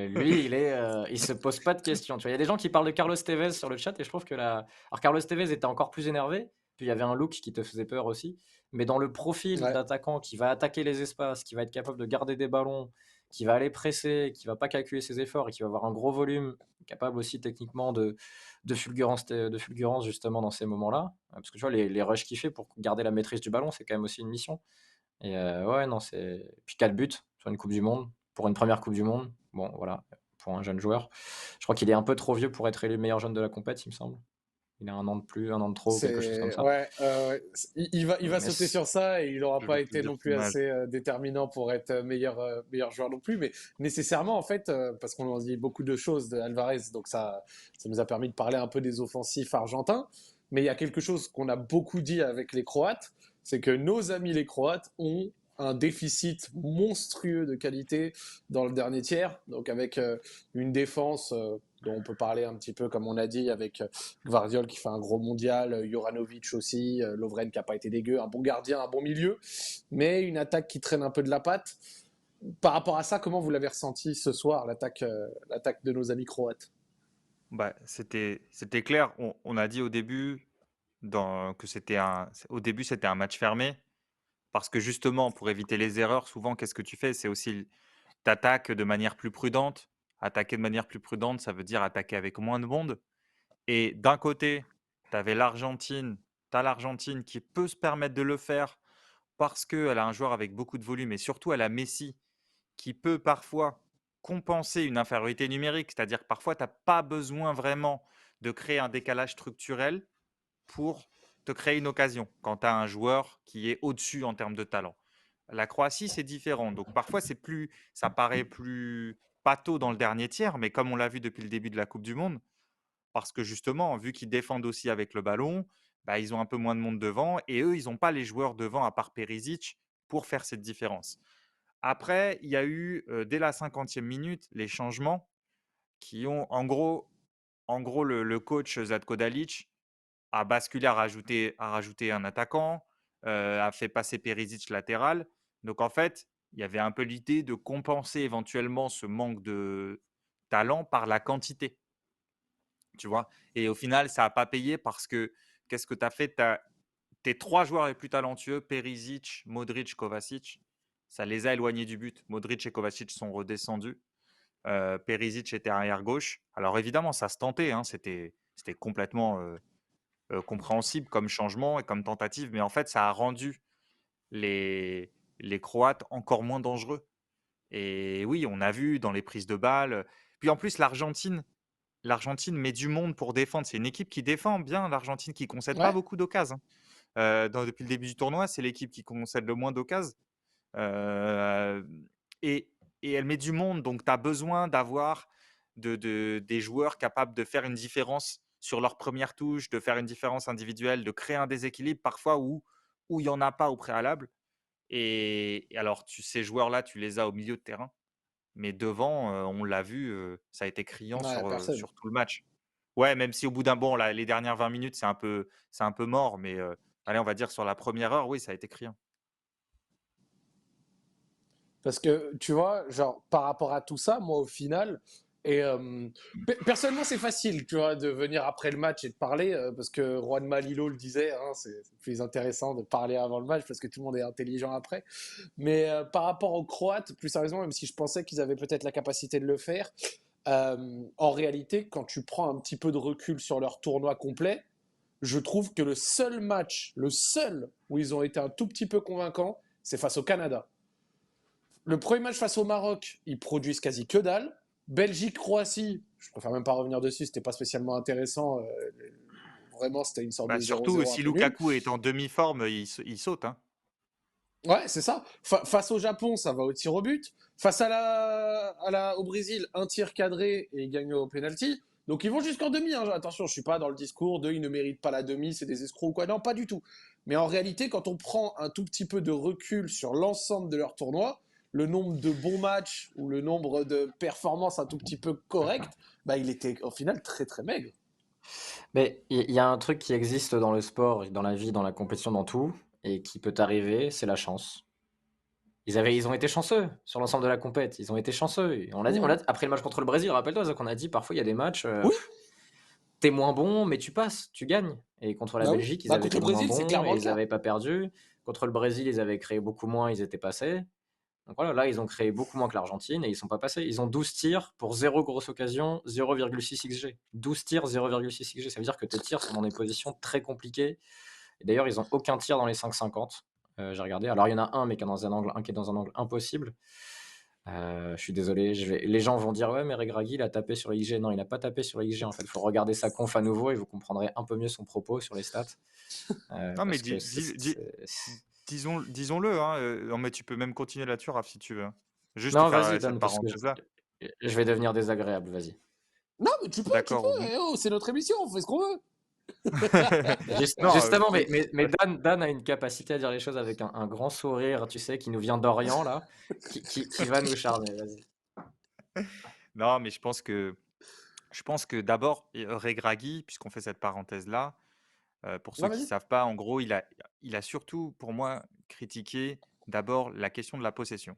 Lui, il se pose pas de questions, tu vois? Il y a des gens qui parlent de Carlos Tevez sur le chat et je trouve que la alors Carlos Tevez était encore plus énervé, puis il y avait un look qui te faisait peur aussi, mais dans le profil Ouais. d'attaquant qui va attaquer les espaces, qui va être capable de garder des ballons, qui va aller presser, qui va pas calculer ses efforts et qui va avoir un gros volume, capable aussi techniquement de fulgurance justement dans ces moments-là. Parce que tu vois, les rushs qu'il fait pour garder la maîtrise du ballon, c'est quand même aussi une mission. Et ouais, non, puis 4 buts sur une coupe du monde, pour une première coupe du monde. Bon, voilà, pour un jeune joueur. Je crois qu'il est un peu trop vieux pour être élu meilleur jeune de la compète, il me semble. Il a un an de plus, un an de trop ou quelque chose comme C'est ça. ouais, ouais. Il va Mais sauter sur ça et il n'aura Je le pas trouve été de non plus son âge. assez déterminant pour être meilleur joueur non plus. Mais nécessairement, en fait, parce qu'on en dit beaucoup de choses de Alvarez, donc ça nous a permis de parler un peu des offensifs argentins. Mais il y a quelque chose qu'on a beaucoup dit avec les Croates, c'est que nos amis les Croates ont un déficit monstrueux de qualité dans le dernier tiers, donc avec une défense dont on peut parler un petit peu, comme on a dit, avec Gvardiol qui fait un gros mondial, Juranovic aussi, Lovren qui n'a pas été dégueu, un bon gardien, un bon milieu, mais une attaque qui traîne un peu de la patte. Par rapport à ça, comment vous l'avez ressenti ce soir, l'attaque de nos amis croates? Bah, c'était clair. On a dit au début que au début, c'était un match fermé. Parce que justement, pour éviter les erreurs, souvent, qu'est-ce que tu fais? C'est aussi, t'attaques de manière plus prudente. Attaquer de manière plus prudente, ça veut dire attaquer avec moins de monde. Et d'un côté, t'as l'Argentine qui peut se permettre de le faire parce qu'elle a un joueur avec beaucoup de volume et surtout elle a Messi qui peut parfois compenser une infériorité numérique. C'est-à-dire que parfois, tu as pas besoin vraiment de créer un décalage structurel pour te créer une occasion quand tu as un joueur qui est au-dessus en termes de talent. La Croatie, c'est différent. Donc parfois, ça paraît plus pâteau dans le dernier tiers, mais comme on l'a vu depuis le début de la Coupe du Monde, parce que justement, vu qu'ils défendent aussi avec le ballon, bah, ils ont un peu moins de monde devant et eux, ils n'ont pas les joueurs devant à part Perisic pour faire cette différence. Après, il y a eu, dès la 50e minute, les changements qui ont en gros, le coach Zlatko Dalic a basculé, a rajouté un attaquant, a fait passer Perisic latéral. Donc en fait, il y avait un peu l'idée de compenser éventuellement ce manque de talent par la quantité, tu vois? Et au final, ça a pas payé parce que qu'est-ce que tu as fait? Tes 3 joueurs les plus talentueux, Perisic, Modric, Kovacic, ça les a éloignés du but. Modric et Kovacic sont redescendus. Perisic était arrière gauche. Alors évidemment, ça se tentait, hein, c'était complètement, compréhensible comme changement et comme tentative, mais en fait, ça a rendu les Croates encore moins dangereux. Et oui, on a vu dans les prises de balles, puis en plus l'Argentine met du monde pour défendre. C'est une équipe qui défend bien, l'Argentine, qui concède pas Ouais. beaucoup d'occasions, hein. Depuis le début du tournoi, c'est l'équipe qui concède le moins d'occasions. Heu et elle met du monde, donc tu as besoin d'avoir des joueurs capables de faire une différence sur leur première touche, de faire une différence individuelle, de créer un déséquilibre parfois où il y en a pas au préalable. Et alors ces joueurs-là, tu les as au milieu de terrain, mais devant, on l'a vu, ça a été criant Ouais, personne. sur tout le match. Ouais, même si au bout d'un bon, là, les dernières 20 minutes, c'est un peu mort, mais allez, on va dire sur la première heure, oui, ça a été criant. Parce que, tu vois, genre, par rapport à tout ça, moi, au final, et personnellement, c'est facile, tu vois, de venir après le match et de parler, parce que Juan Malilo le disait, hein, c'est plus intéressant de parler avant le match, parce que tout le monde est intelligent après. Mais par rapport aux Croates, plus sérieusement, même si je pensais qu'ils avaient peut-être la capacité de le faire, en réalité, quand tu prends un petit peu de recul sur leur tournoi complet, je trouve que le seul où ils ont été un tout petit peu convaincants, c'est face au Canada. Le premier match face au Maroc, ils produisent quasi que dalle. Belgique-Croatie, je préfère même pas revenir dessus, c'était pas spécialement intéressant. Vraiment, c'était une sorte Bah, de surtout 0-0 un si peu nul. Lukaku est en demi-forme, il saute, hein. Ouais, c'est ça. Face au Japon, ça va au tir au but. Face au Brésil, un tir cadré et ils gagnent au penalty. Donc ils vont jusqu'en demi, hein. Attention, je suis pas dans le discours de ils ne méritent pas la demi, c'est des escrocs ou quoi. Non, pas du tout. Mais en réalité, quand on prend un tout petit peu de recul sur l'ensemble de leur tournoi, le nombre de bons matchs ou le nombre de performances un tout petit peu correctes, bah, il était au final très très maigre. Mais il y a un truc qui existe dans le sport, dans la vie, dans la compétition, dans tout, et qui peut arriver, c'est la chance. Ils ont été chanceux sur l'ensemble de la compète. Ils ont été chanceux. Et on l'a dit après le match contre le Brésil, rappelle-toi, ça qu'on a dit, parfois il y a des matchs, Oui, tu moins bon, mais tu passes, tu gagnes. Et contre la bah oui. Belgique, ils Bah, avaient contre été le moins Brésil, c'est bons et clairement le ils cas. avaient pas perdu. Contre le Brésil, ils avaient créé beaucoup moins, ils étaient passés. Donc voilà, là, ils ont créé beaucoup moins que l'Argentine et ils sont pas passés. Ils ont 12 tirs pour 0 grosse occasion, 0,6 XG. 12 tirs, 0,6 XG. Ça veut dire que tes tirs sont dans des positions très compliquées. Et d'ailleurs, ils ont aucun tir dans les 5,50. J'ai regardé. Alors, il y en a un, mais qui est dans un angle impossible. Je suis désolé. Les gens vont dire ouais, mais Regragui, il a tapé sur les XG. Non, il n'a pas tapé sur les XG. En fait, il faut regarder sa conf à nouveau et vous comprendrez un peu mieux son propos sur les stats. Non, mais Parce que disons-le, hein, non, mais tu peux même continuer là-dessus, Raph, si tu veux, hein. Juste non, faire vas-y, cette donne, parce que parenthèse-là. je vais devenir désagréable. Vas-y. Non, mais tu peux, D'accord. eh oh, c'est notre émission, on fait ce qu'on veut. Non, Justement, mais mais Dan a une capacité à dire les choses avec un grand sourire, tu sais, qui nous vient d'Orient là, qui va nous charmer, vas-y. non, mais je pense que d'abord, Regragui, puisqu'on fait cette parenthèse-là, pour ceux Ouais, qui ne vas-y. savent pas, en gros, il a surtout, pour moi, critiqué d'abord la question de la possession.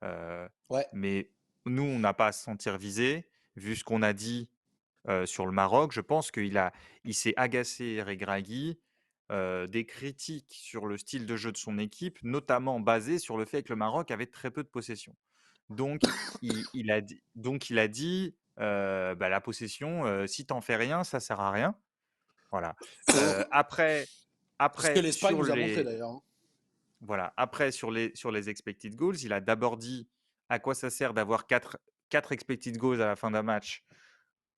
Heu, Ouais. mais nous, on n'a pas à se sentir visé, vu ce qu'on a dit, sur le Maroc. Je pense il s'est agacé, Regragui, des critiques sur le style de jeu de son équipe, notamment basées sur le fait que le Maroc avait très peu de possession. Donc il a dit, bah, la possession, si tu en fais rien, ça sert à rien. Voilà. Après C'est ce que après l'Espagne sur nous a montré les d'ailleurs, hein. voilà, après sur les expected goals, il a d'abord dit: «À quoi ça sert d'avoir quatre expected goals à la fin d'un match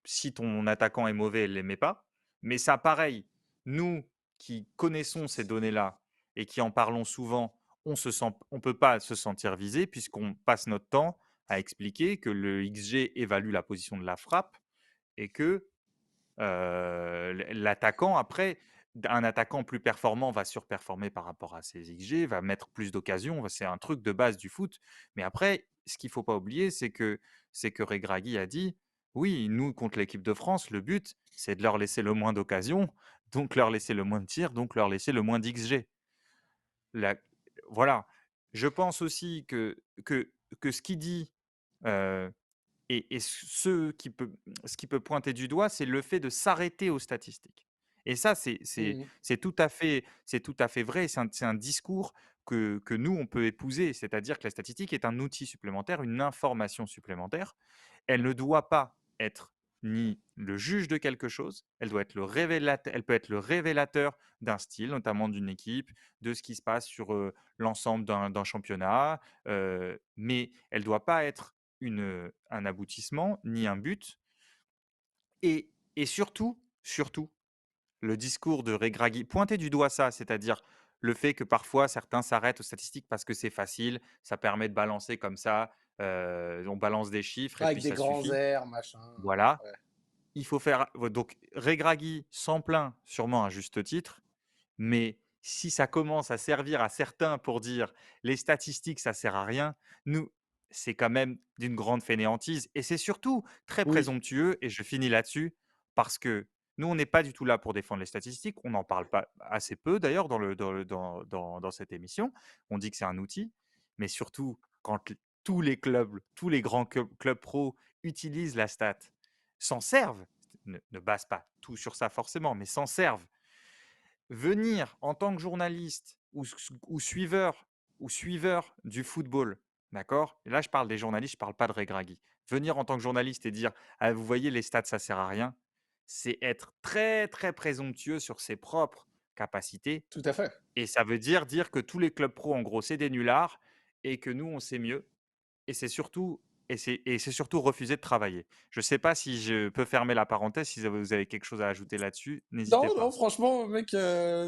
si ton attaquant est mauvais et ne les met pas?» Mais ça, pareil, nous qui connaissons ces données-là et qui en parlons souvent, on peut pas se sentir visé puisqu'on passe notre temps à expliquer que le XG évalue la position de la frappe et que l'attaquant après, un attaquant plus performant va surperformer par rapport à ses XG, va mettre plus d'occasions, c'est un truc de base du foot. Mais après, ce qu'il faut pas oublier, c'est que Regragui a dit: «Oui, nous contre l'équipe de France, le but, c'est de leur laisser le moins d'occasions, donc leur laisser le moins de tirs, donc leur laisser le moins d'XG». La Voilà. Je pense aussi que ce qu'il dit, heu et ce qui peut pointer du doigt, c'est le fait de s'arrêter aux statistiques. Et ça, c'est c'est Mmh. c'est tout à fait vrai. C'est un discours que nous, on peut épouser. C'est-à-dire que la statistique est un outil supplémentaire, une information supplémentaire. Elle ne doit pas être ni le juge de quelque chose, elle peut être le révélateur d'un style, notamment d'une équipe, de ce qui se passe sur, l'ensemble d'un championnat, mais elle ne doit pas être un aboutissement, ni un but. Et surtout, le discours de Regragui pointer du doigt ça, c'est-à-dire le fait que parfois certains s'arrêtent aux statistiques parce que c'est facile, ça permet de balancer comme ça, on balance des chiffres et Avec puis des ça grands suffit. airs, machin. Voilà, Ouais. il faut faire donc Regragui s'en plaint sûrement à juste titre, mais si ça commence à servir à certains pour dire: «Les statistiques, ça sert à rien», nous, c'est quand même d'une grande fainéantise et c'est surtout très Oui, présomptueux et je finis là-dessus parce que nous, on n'est pas du tout là pour défendre les statistiques. On n'en parle pas assez peu d'ailleurs dans cette émission. On dit que c'est un outil, mais surtout quand tous les grands clubs pro utilisent la stat, s'en servent, ne basent pas tout sur ça forcément, mais s'en servent. Venir en tant que journaliste ou suiveur du football, d'accord? Et là, je parle des journalistes, je parle pas de Regragui. Venir en tant que journaliste et dire: «Ah, vous voyez, les stats, ça sert à rien», c'est être très, très présomptueux sur ses propres capacités tout à fait. et ça veut dire que tous les clubs pro, en gros, c'est des nullards et que nous, on sait mieux et c'est surtout refuser de travailler. Je ne sais pas si je peux fermer la parenthèse, si vous avez quelque chose à ajouter là-dessus, n'hésitez Non, non, pas. franchement, mec,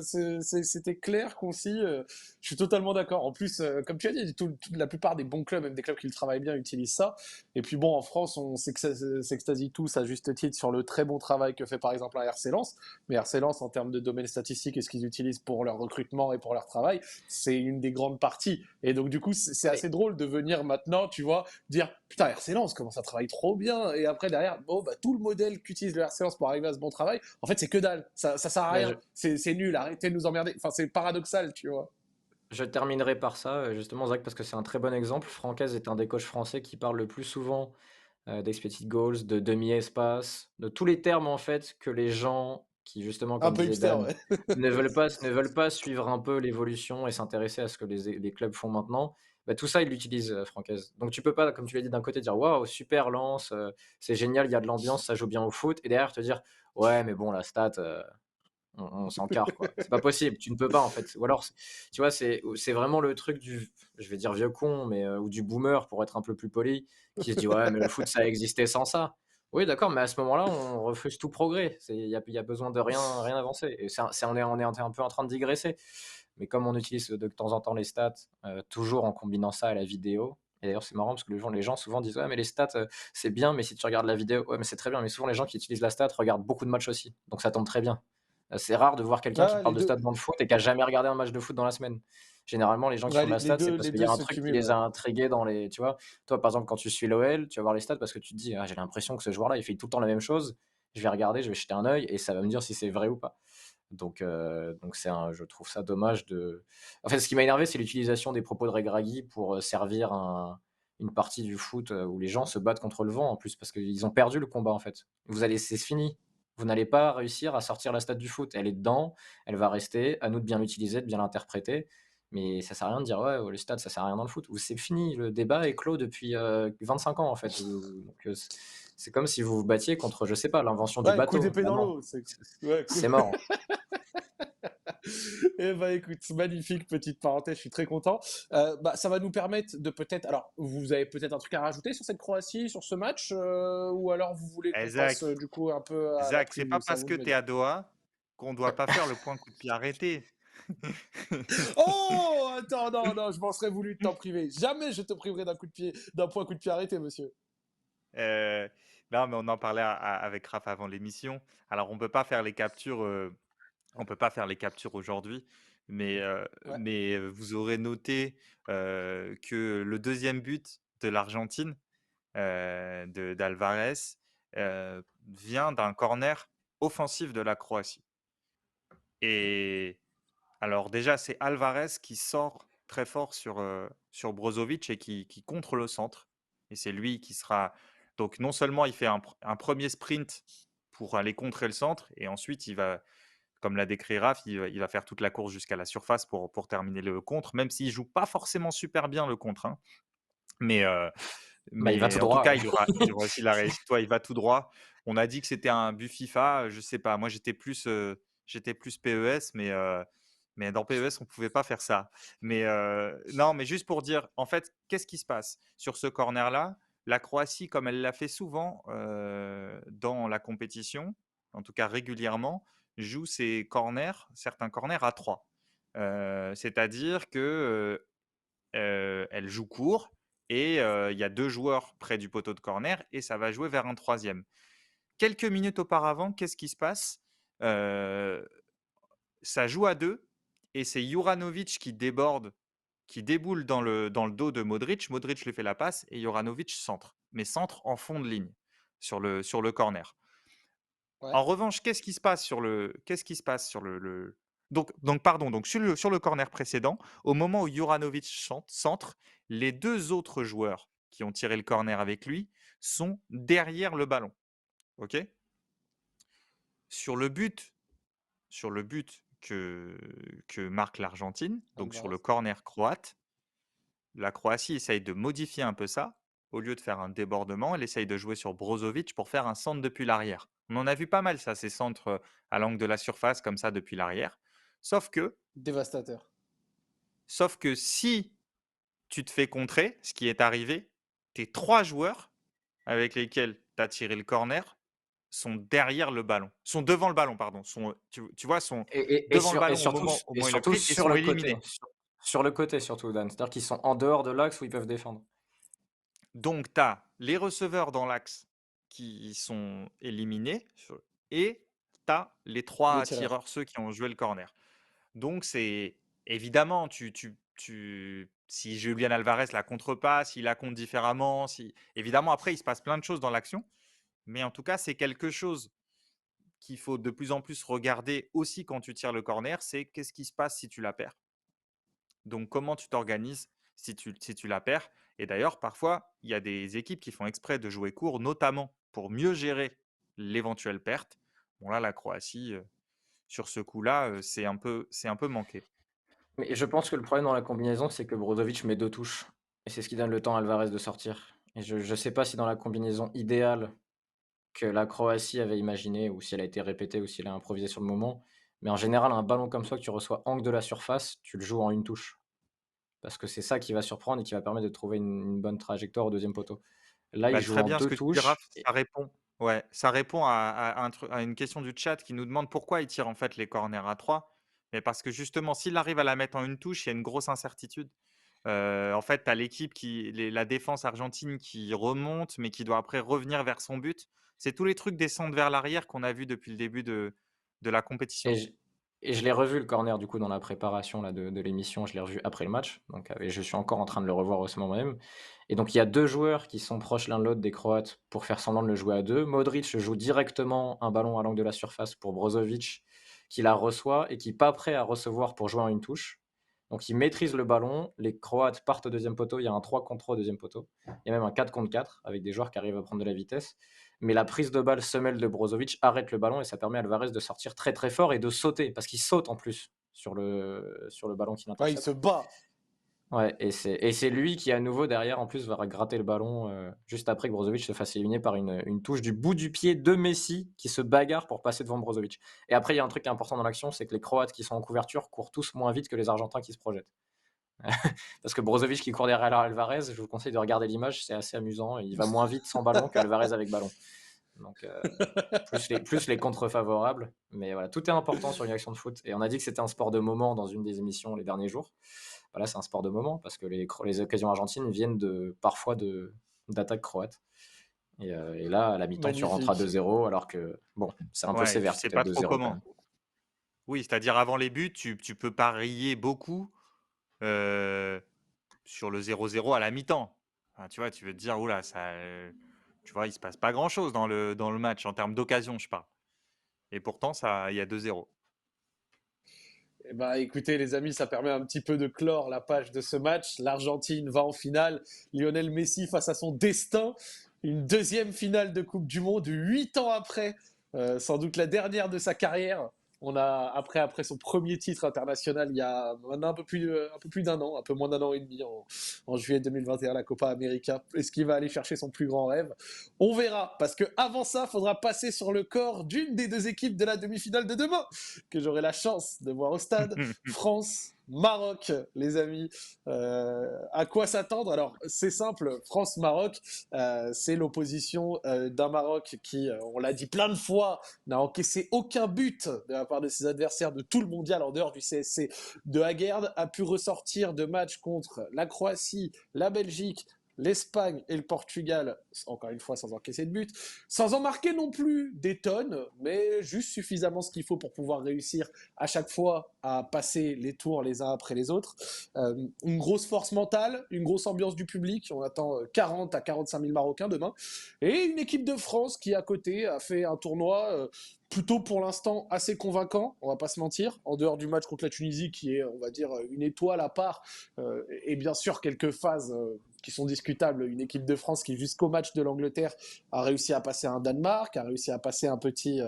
c'était clair, concis. Je suis totalement d'accord. En plus, comme tu as dit, la plupart des bons clubs, même des clubs qui le travaillent bien, utilisent ça. Et puis bon, en France, on s'extasie tous à juste titre sur le très bon travail que fait par exemple un RC Lens. Mais RC Lens, en termes de domaine statistique et ce qu'ils utilisent pour leur recrutement et pour leur travail, c'est une des grandes parties. Et donc, du coup, c'est Mais assez drôle de venir maintenant, tu vois, dire putain, RC Lens, comment ça travaille trop bien. Et après, derrière, bon, bah, tout le modèle qu'utilise le RC Lens pour arriver à ce bon travail, en fait, c'est que dalle. Ça sert à bah, rien. C'est nul. Arrêtez de nous emmerder. Enfin, c'est paradoxal, tu vois. je terminerai par ça, justement, Zach, parce que c'est un très bon exemple. Francaise est un des coachs français qui parle le plus souvent d'expected goals, de demi-espace, de tous les termes en fait que les gens qui justement, Un comme peu disait hipster, Dan, ouais. ne veulent pas suivre un peu l'évolution et s'intéresser à ce que les clubs font maintenant. Bah, tout ça, il l'utilise, Francaise. Donc tu peux pas, comme tu l'as dit, d'un côté dire waouh, super lance, c'est génial, il y a de l'ambiance, ça joue bien au foot, et derrière te dire ouais, mais bon, la stat, on s'encarre, quoi. C'est pas possible, tu ne peux pas, en fait. Ou alors, tu vois, c'est vraiment le truc du, je vais dire vieux con, mais ou du boomer, pour être un peu plus poli, qui se dit: «Ouais, mais le foot, ça a existé sans ça». Oui, d'accord, mais à ce moment-là, on refuse tout progrès. Il y a besoin de rien avancer et on est un peu en train de digresser. Mais comme on utilise de temps en temps les stats, toujours en combinant ça à la vidéo, et d'ailleurs, c'est marrant parce que les gens souvent disent: «Ouais, mais les stats, c'est bien, mais si tu regardes la vidéo», ouais, mais c'est très bien, mais souvent les gens qui utilisent la stat regardent beaucoup de matchs aussi, donc ça tombe très bien. C'est rare de voir quelqu'un qui Ah, parle les de deux, stats dans le foot et qui a jamais regardé un match de foot dans la semaine. Généralement, les gens qui ouais, font de la stat, c'est parce les qu'il y deux a un se truc qui cumulent, les ouais. a intrigués dans les, tu vois? Toi, par exemple, quand tu suis l'OL, tu vas voir les stats parce que tu te dis: «Ah, j'ai l'impression que ce joueur-là, il fait tout le temps la même chose. Je vais regarder, je vais jeter un œil et ça va me dire si c'est vrai ou pas». Donc je trouve ça dommage de en fait, ce qui m'a énervé, c'est l'utilisation des propos de Regragui pour, servir une partie du foot, où les gens se battent contre le vent en plus, parce qu'ils ont perdu le combat, en fait. Vous allez C'est fini. Vous n'allez pas réussir à sortir la stat du foot. Elle est dedans, elle va rester, à nous de bien l'utiliser, de bien l'interpréter, mais ça sert à rien de dire: «Ouais, les stats, ça sert à rien dans le foot». Ou c'est fini, le débat est clos depuis, 25 ans, en fait. C'est comme si vous vous battiez contre, je sais pas, l'invention du Ouais, coup bateau. d'épée Bah dans non, l'eau, c'est ouais, c'est mort. Eh ben, écoute, magnifique petite parenthèse, je suis très content. Bah, ça va nous permettre de peut-être. Alors, vous avez peut-être un truc à rajouter sur cette Croatie, sur ce match, ou alors vous voulez Eh, qu'on passe Zach, du coup un peu à la Zach, c'est pas preview, c'est à parce vous que de me tu es dire. à Doha qu'on doit pas faire le point coup de pied arrêté. Oh, attends, non, non, je m'en serais voulu de t'en priver. Jamais je te priverai d'un coup de pied, d'un point coup de pied arrêté, monsieur. Euh, non, mais on en parlait avec Raph avant l'émission. Alors, on peut pas faire les captures aujourd'hui, Ouais, mais vous aurez noté que le deuxième but de l'Argentine, d'Alvarez, vient d'un corner offensif de la Croatie. Et alors déjà, c'est Alvarez qui sort très fort sur Brozovic et qui contre le centre. Et c'est lui qui sera. Donc non seulement il fait un premier sprint pour aller contrer le centre, et ensuite il va, comme l'a décrit Raph, il va faire toute la course jusqu'à la surface pour terminer le contre, même s'il joue pas forcément super bien le contre, hein. Mais, euh, Bah, il va tout mais en tout droit, cas, ouais. il aura aussi la réussite. Toi, il va tout droit. On a dit que c'était un but FIFA. Je sais pas. Moi, j'étais plus PES, mais dans PES, on pouvait pas faire ça. Non, mais juste pour dire, en fait, qu'est-ce qui se passe sur ce corner-là? La Croatie, comme elle l'a fait souvent dans la compétition, en tout cas régulièrement, joue certains corners à 3. C'est-à-dire que elle joue court et il y a 2 joueurs près du poteau de corner et ça va jouer vers un troisième. Quelques minutes auparavant, qu'est-ce qui se passe? Heu, Ça joue à 2 et c'est Juranovic qui déborde, qui déboule dans le dos de Modric. Modric lui fait la passe et Juranovic centre, mais centre en fond de ligne sur le corner. ouais. En revanche, qu'est-ce qui se passe sur donc sur le corner précédent, au moment où Juranovic centre, les 2 autres joueurs qui ont tiré le corner avec lui sont derrière le ballon. OK? Sur le but sur le but que marque l'Argentine, donc sur le Alvarez. corner croate, la Croatie essaye de modifier un peu ça. Au lieu de faire un débordement, elle essaye de jouer sur Brozovic pour faire un centre depuis l'arrière. On en a vu pas mal ça, ces centres à l'angle de la surface comme ça depuis l'arrière. Sauf que, Dévastateur. sauf que si tu te fais contrer, ce qui est arrivé, tes 3 joueurs avec lesquels tu as tiré le corner sont derrière le ballon, sont devant le ballon, pardon, tu vois, sont devant le Et ballon au surtout, moment où et il le surtout prise et sur sont le côté, éliminés. sur le côté surtout, Dan. C'est-à-dire qu'ils sont en dehors de l'axe où ils peuvent défendre. Donc, tu as les receveurs dans l'axe qui sont éliminés et tu as les Les 3 tireurs. tireurs, ceux qui ont joué le corner. Donc, c'est évidemment, si Julian Alvarez la contre pas, s'il la compte différemment, évidemment, après, il se passe plein de choses dans l'action. Mais en tout cas, c'est quelque chose qu'il faut de plus en plus regarder aussi quand tu tires le corner, c'est qu'est-ce qui se passe si tu la perds. Donc, comment tu t'organises si tu la perds? Et d'ailleurs, parfois, il y a des équipes qui font exprès de jouer court, notamment pour mieux gérer l'éventuelle perte. Bon, là, la Croatie, sur ce coup-là, c'est un peu manqué. Mais je pense que le problème dans la combinaison, c'est que Brozovic met 2 touches et c'est ce qui donne le temps à Alvarez de sortir. Et je sais pas si dans la combinaison idéale que la Croatie avait imaginée ou si elle a été répétée ou si elle a improvisé sur le moment, mais en général, un ballon comme ça que tu reçois angle de la surface, tu le joues en une touche. Parce que c'est ça qui va surprendre et qui va permettre de trouver une bonne trajectoire au deuxième poteau. Là, il Bah, joue très en bien ce 2 que tu dis, Raph. touches et Ça répond à une question du chat qui nous demande pourquoi il tire en fait les corners à 3. Mais parce que justement, s'il arrive à la mettre en une touche, il y a une grosse incertitude. En fait, tu as la défense argentine qui remonte, mais qui doit après revenir vers son but. C'est tous les trucs descendre vers l'arrière qu'on a vu depuis le début de la Et compétition. je, et je l'ai revu le corner du coup dans la préparation là, de l'émission, je l'ai revu après le match, donc et je suis encore en train de le revoir au ce moment même. Et donc il y a deux joueurs qui sont proches l'un de l'autre des Croates pour faire semblant de le jouer à deux. Modric joue directement un ballon à l'angle de la surface pour Brozovic, qui la reçoit et qui n'est pas prêt à recevoir pour jouer en une touche. Donc il maîtrise le ballon, les Croates partent au deuxième poteau, il y a un 3 contre 3 au deuxième poteau, il y a même un 4 contre 4 avec des joueurs qui arrivent à prendre de la vitesse. Mais la prise de balle semelle de Brozovic arrête le ballon et ça permet à Alvarez de sortir très très fort et de sauter, parce qu'il saute en plus sur le ballon qu'il Ouais, il se intercepte. bat. Ouais, et c'est lui qui à nouveau derrière en plus va gratter le ballon juste après que Brozovic se fasse éliminer par une touche du bout du pied de Messi qui se bagarre pour passer devant Brozovic. Et après il y a un truc important dans l'action, c'est que les Croates qui sont en couverture courent tous moins vite que les Argentins qui se projettent. Parce que Brozovic qui court derrière Alvarez, je vous conseille de regarder l'image, c'est assez amusant. Il va moins vite sans ballon qu'Alvarez avec ballon. Donc plus les contre favorables. Mais voilà, tout est important sur une action de foot. Et on a dit que c'était un sport de moment dans une des émissions les derniers jours. Voilà, c'est un sport de moment parce que les occasions argentines viennent parfois d'attaques croates. Et là, à la mi-temps, tu rentres à Magnifique. 2-0 alors que, bon, c'est un peu Ouais, et tu sévère sais peut-être pas trop 2-0 quand comment. même. Oui, c'est-à-dire avant les buts, tu peux parier beaucoup euh, sur le 0-0 à la mi-temps. Enfin, tu vois, tu veux te dire, oula, tu vois, il se passe pas grand-chose dans le match en termes d'occasion, je parle. Et pourtant, il y a 2-0. Eh ben, écoutez, les amis, ça permet un petit peu de clore la page de ce match. L'Argentine va en finale. Lionel Messi face à son destin. Une deuxième finale de Coupe du Monde, 8 ans après, sans doute la dernière de sa carrière. On a, après son premier titre international, il y a maintenant un peu plus d'un an, un peu moins d'un an et demi, en juillet 2021, la Copa América. Est-ce qu'il va aller chercher son plus grand rêve? On verra, parce que avant ça, il faudra passer sur le corps d'une des deux équipes de la demi-finale de demain, que j'aurai la chance de voir au stade. France, Maroc, les amis. À quoi s'attendre? Alors, c'est simple, France-Maroc, c'est l'opposition d'un Maroc qui, on l'a dit plein de fois, n'a encaissé aucun but de la part de ses adversaires de tout le mondial en dehors du CSC de Aguerd, a pu ressortir de matchs contre la Croatie, la Belgique, l'Espagne et le Portugal, encore une fois sans encaisser de but, sans en marquer non plus des tonnes, mais juste suffisamment ce qu'il faut pour pouvoir réussir à chaque fois à passer les tours les uns après les autres. Une grosse force mentale, une grosse ambiance du public, on attend 40 à 45 000 Marocains demain, et une équipe de France qui à côté a fait un tournoi plutôt pour l'instant assez convaincant, on va pas se mentir, en dehors du match contre la Tunisie qui est, on va dire, une étoile à part, et bien sûr quelques phases qui sont discutables. Une équipe de France qui, jusqu'au match de l'Angleterre, a réussi à passer un Danemark, a réussi à passer un petit.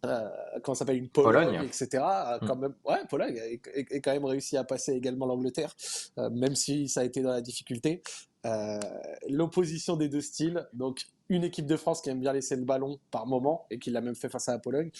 Comment ça s'appelle, une Pologne, Pologne. etc. Quand même, ouais, Pologne a quand même réussi à passer également l'Angleterre, même si ça a été dans la difficulté. L'opposition des deux styles, donc une équipe de France qui aime bien laisser le ballon par moment et qui l'a même fait face à la Pologne,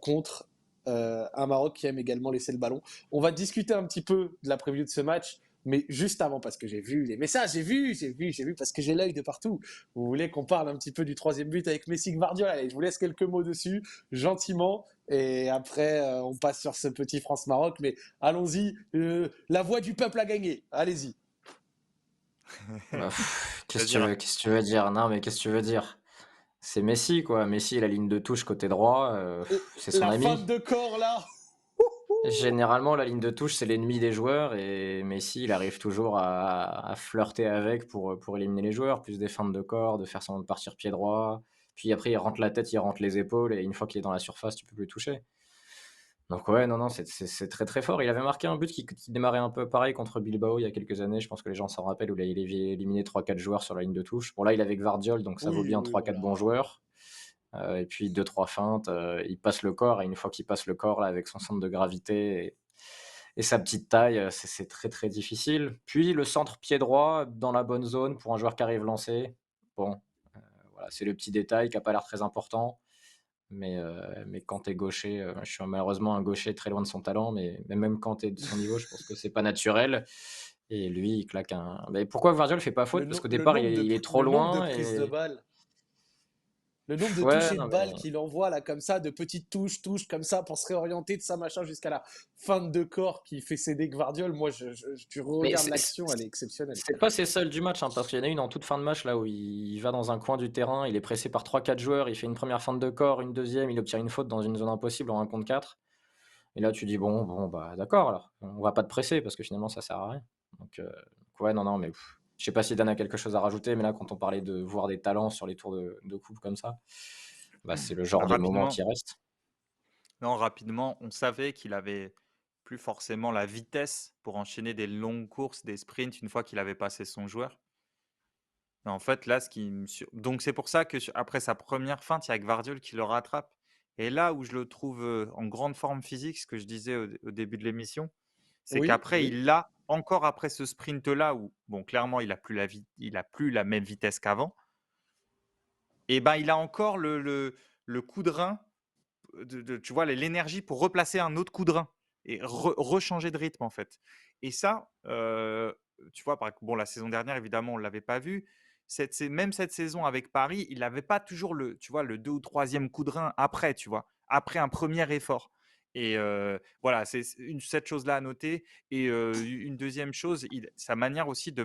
contre un Maroc qui aime également laisser le ballon. On va discuter un petit peu de la preview de ce match, mais juste avant, parce que j'ai vu les messages, j'ai vu, parce que j'ai l'œil de partout. Vous voulez qu'on parle un petit peu du troisième but avec Messi Guardiola? Allez, je vous laisse quelques mots dessus, gentiment, et après, on passe sur ce petit France-Maroc, mais allons-y, la voix du peuple a gagné, allez-y. Bah, C'est-à-dire, qu'est-ce que tu veux dire? Non, mais qu'est-ce que tu veux dire? C'est Messi, quoi. Messi, la ligne de touche côté droit, c'est son La feinte ami. de corps, là. Généralement, la ligne de touche, c'est l'ennemi des joueurs et Messi, il arrive toujours à flirter avec pour éliminer les joueurs, plus des feintes de corps, de faire semblant de partir pied droit. Puis après, il rentre la tête, il rentre les épaules et une fois qu'il est dans la surface, tu peux plus le toucher. Donc ouais, non, non, c'est très très fort. Il avait marqué un but qui démarrait un peu pareil contre Bilbao il y a quelques années. Je pense que les gens s'en rappellent où il avait éliminé 3-4 joueurs sur la ligne de touche. Bon là, il est avec Gvardiol, donc ça vaut Oui, bien oui, 3-4 bons voilà. joueurs. Et puis 2-3 feintes. Il passe le corps et une fois qu'il passe le corps là, avec son centre de gravité et sa petite taille, c'est très très difficile. Puis le centre pied droit dans la bonne zone pour un joueur qui arrive lancé. Bon, voilà, c'est le petit détail qui n'a pas l'air très important. Mais quand tu es gaucher, je suis malheureusement un gaucher très loin de son talent, mais même quand tu es de son niveau, je pense que c'est pas naturel. Et lui, il claque un. Mais pourquoi Gvardiol fait pas faute? Parce qu'au départ, il est trop Le nombre de loin prises de et balles. Le nombre de Ouais, touchés de non, mais balles qu'il envoie là comme ça, de petites touches comme ça pour se réorienter de ça machin jusqu'à la fin de corps qui fait céder Gvardiol. Moi, tu mais regardes l'action, elle est exceptionnelle. c'est pas ses seuls du match, hein, parce qu'il y en a une en toute fin de match là où il va dans un coin du terrain, il est pressé par 3-4 joueurs, il fait une première feinte de corps, une deuxième, il obtient une faute dans une zone impossible en 1 contre 4. Et là, tu dis: «Bon, bah, d'accord alors, on va pas te presser parce que finalement ça sert à rien». Donc ouais, non, non, mais je sais pas si Dan a quelque chose à rajouter, mais là, quand on parlait de voir des talents sur les tours de coupe comme ça, bah, c'est le genre de moment Rapidement, qui reste. non, rapidement, on savait qu'il avait plus forcément la vitesse pour enchaîner des longues courses, des sprints une fois qu'il avait passé son joueur. Et en fait, là, ce qui me sur donc c'est pour ça que après sa première feinte, il y a Gvardiol qui le rattrape et là où je le trouve, en grande forme physique, ce que je disais au début de l'émission, c'est Oui, qu'après oui. il a encore après ce sprint-là où, bon, clairement, il a plus la même vitesse qu'avant et ben, il a encore le coup de rein tu vois, l'énergie pour replacer un autre coup de rein et rechanger de rythme, en fait. Et ça, tu vois, bon, la saison dernière, évidemment, on ne l'avait pas vu. Même cette saison avec Paris, il n'avait pas toujours tu vois, le 2 ou troisième coup de rein après, tu vois, après un premier effort. Et voilà, cette chose-là à noter. Et une deuxième chose, sa manière aussi de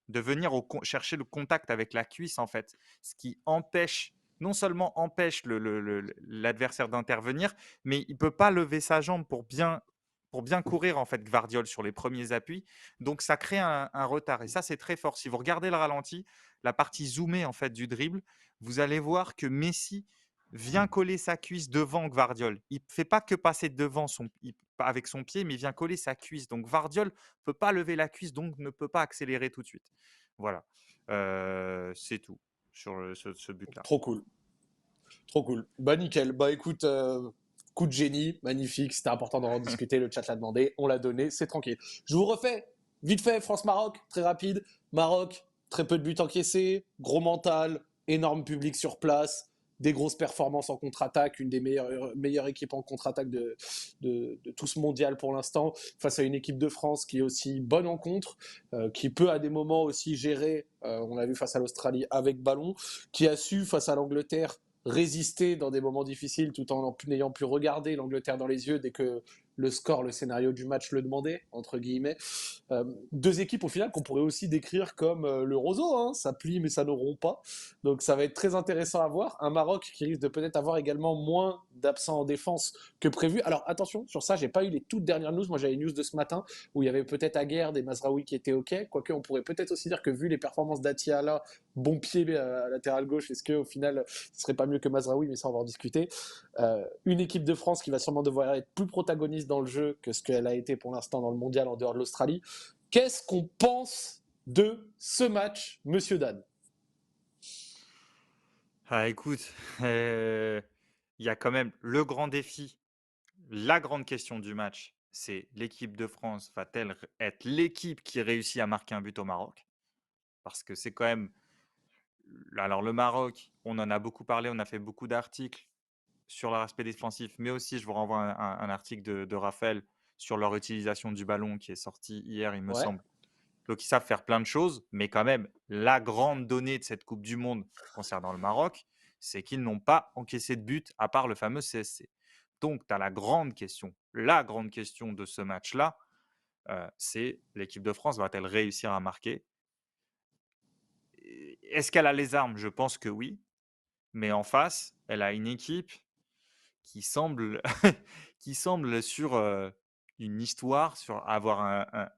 de venir chercher le contact avec la cuisse, en fait, ce qui empêche non seulement empêche l'adversaire d'intervenir, mais il ne peut pas lever sa jambe pour bien courir en fait Gvardiol sur les premiers appuis. Donc ça crée un retard et ça c'est très fort. Si vous regardez le ralenti, la partie zoomée en fait du dribble, vous allez voir que Messi vient coller sa cuisse devant Gvardiol. Il ne fait pas que passer devant avec son pied, mais il vient coller sa cuisse. Donc Gvardiol ne peut pas lever la cuisse, donc ne peut pas accélérer tout de suite. Voilà. C'est tout sur ce but-là. Trop cool. Trop cool. Bah nickel. Bah écoute, coup de génie, magnifique. C'était important d'en discuter. Le chat l'a demandé, on l'a donné, c'est tranquille. Je vous refais vite fait France-Maroc, très rapide. Maroc, très peu de buts encaissés, gros mental, énorme public sur place, des grosses performances en contre-attaque, une des meilleures équipes en contre-attaque de tout ce mondial pour l'instant, face à une équipe de France qui est aussi bonne en contre, qui peut à des moments aussi gérer, on l'a vu face à l'Australie avec ballon, qui a su face à l'Angleterre résister dans des moments difficiles tout en n'ayant pu regarder l'Angleterre dans les yeux dès que le score, le scénario du match le demandait, entre guillemets. Deux équipes au final qu'on pourrait aussi décrire comme le roseau, hein, ça plie mais ça ne rompt pas. Donc ça va être très intéressant à voir. Un Maroc qui risque de peut-être avoir également moins d'absents en défense que prévu. Alors attention, sur ça, j'ai pas eu les toutes dernières news. Moi j'avais une news de ce matin où il y avait peut-être Aguerd et Mazraoui qui étaient OK. Quoique on pourrait peut-être aussi dire que vu les performances d'Atiala, bon pied à latéral gauche, est-ce qu'au final ce serait pas mieux que Mazraoui, mais ça on va en discuter. Une équipe de France qui va sûrement devoir être plus protagoniste dans le jeu que ce qu'elle a été pour l'instant dans le mondial en dehors de l'Australie. Qu'est-ce qu'on pense de ce match, monsieur Dan? Ah, écoute, il y a quand même le grand défi, la grande question du match, c'est l'équipe de France va-t-elle être l'équipe qui réussit à marquer un but au Maroc? Parce que c'est quand même alors le Maroc, on en a beaucoup parlé, on a fait beaucoup d'articles sur leur aspect défensif, mais aussi je vous renvoie un article de Raphaël sur leur utilisation du ballon qui est sorti hier, il me Ouais. semble. Donc ils savent faire plein de choses, mais quand même, la grande donnée de cette Coupe du Monde concernant le Maroc, c'est qu'ils n'ont pas encaissé de but à part le fameux CSC. Donc tu as la grande question de ce match-là, c'est l'équipe de France va-t-elle réussir à marquer? Est-ce qu'elle a les armes? Je pense que oui, mais en face, elle a une équipe qui semble qui semble sur, une histoire, sur avoir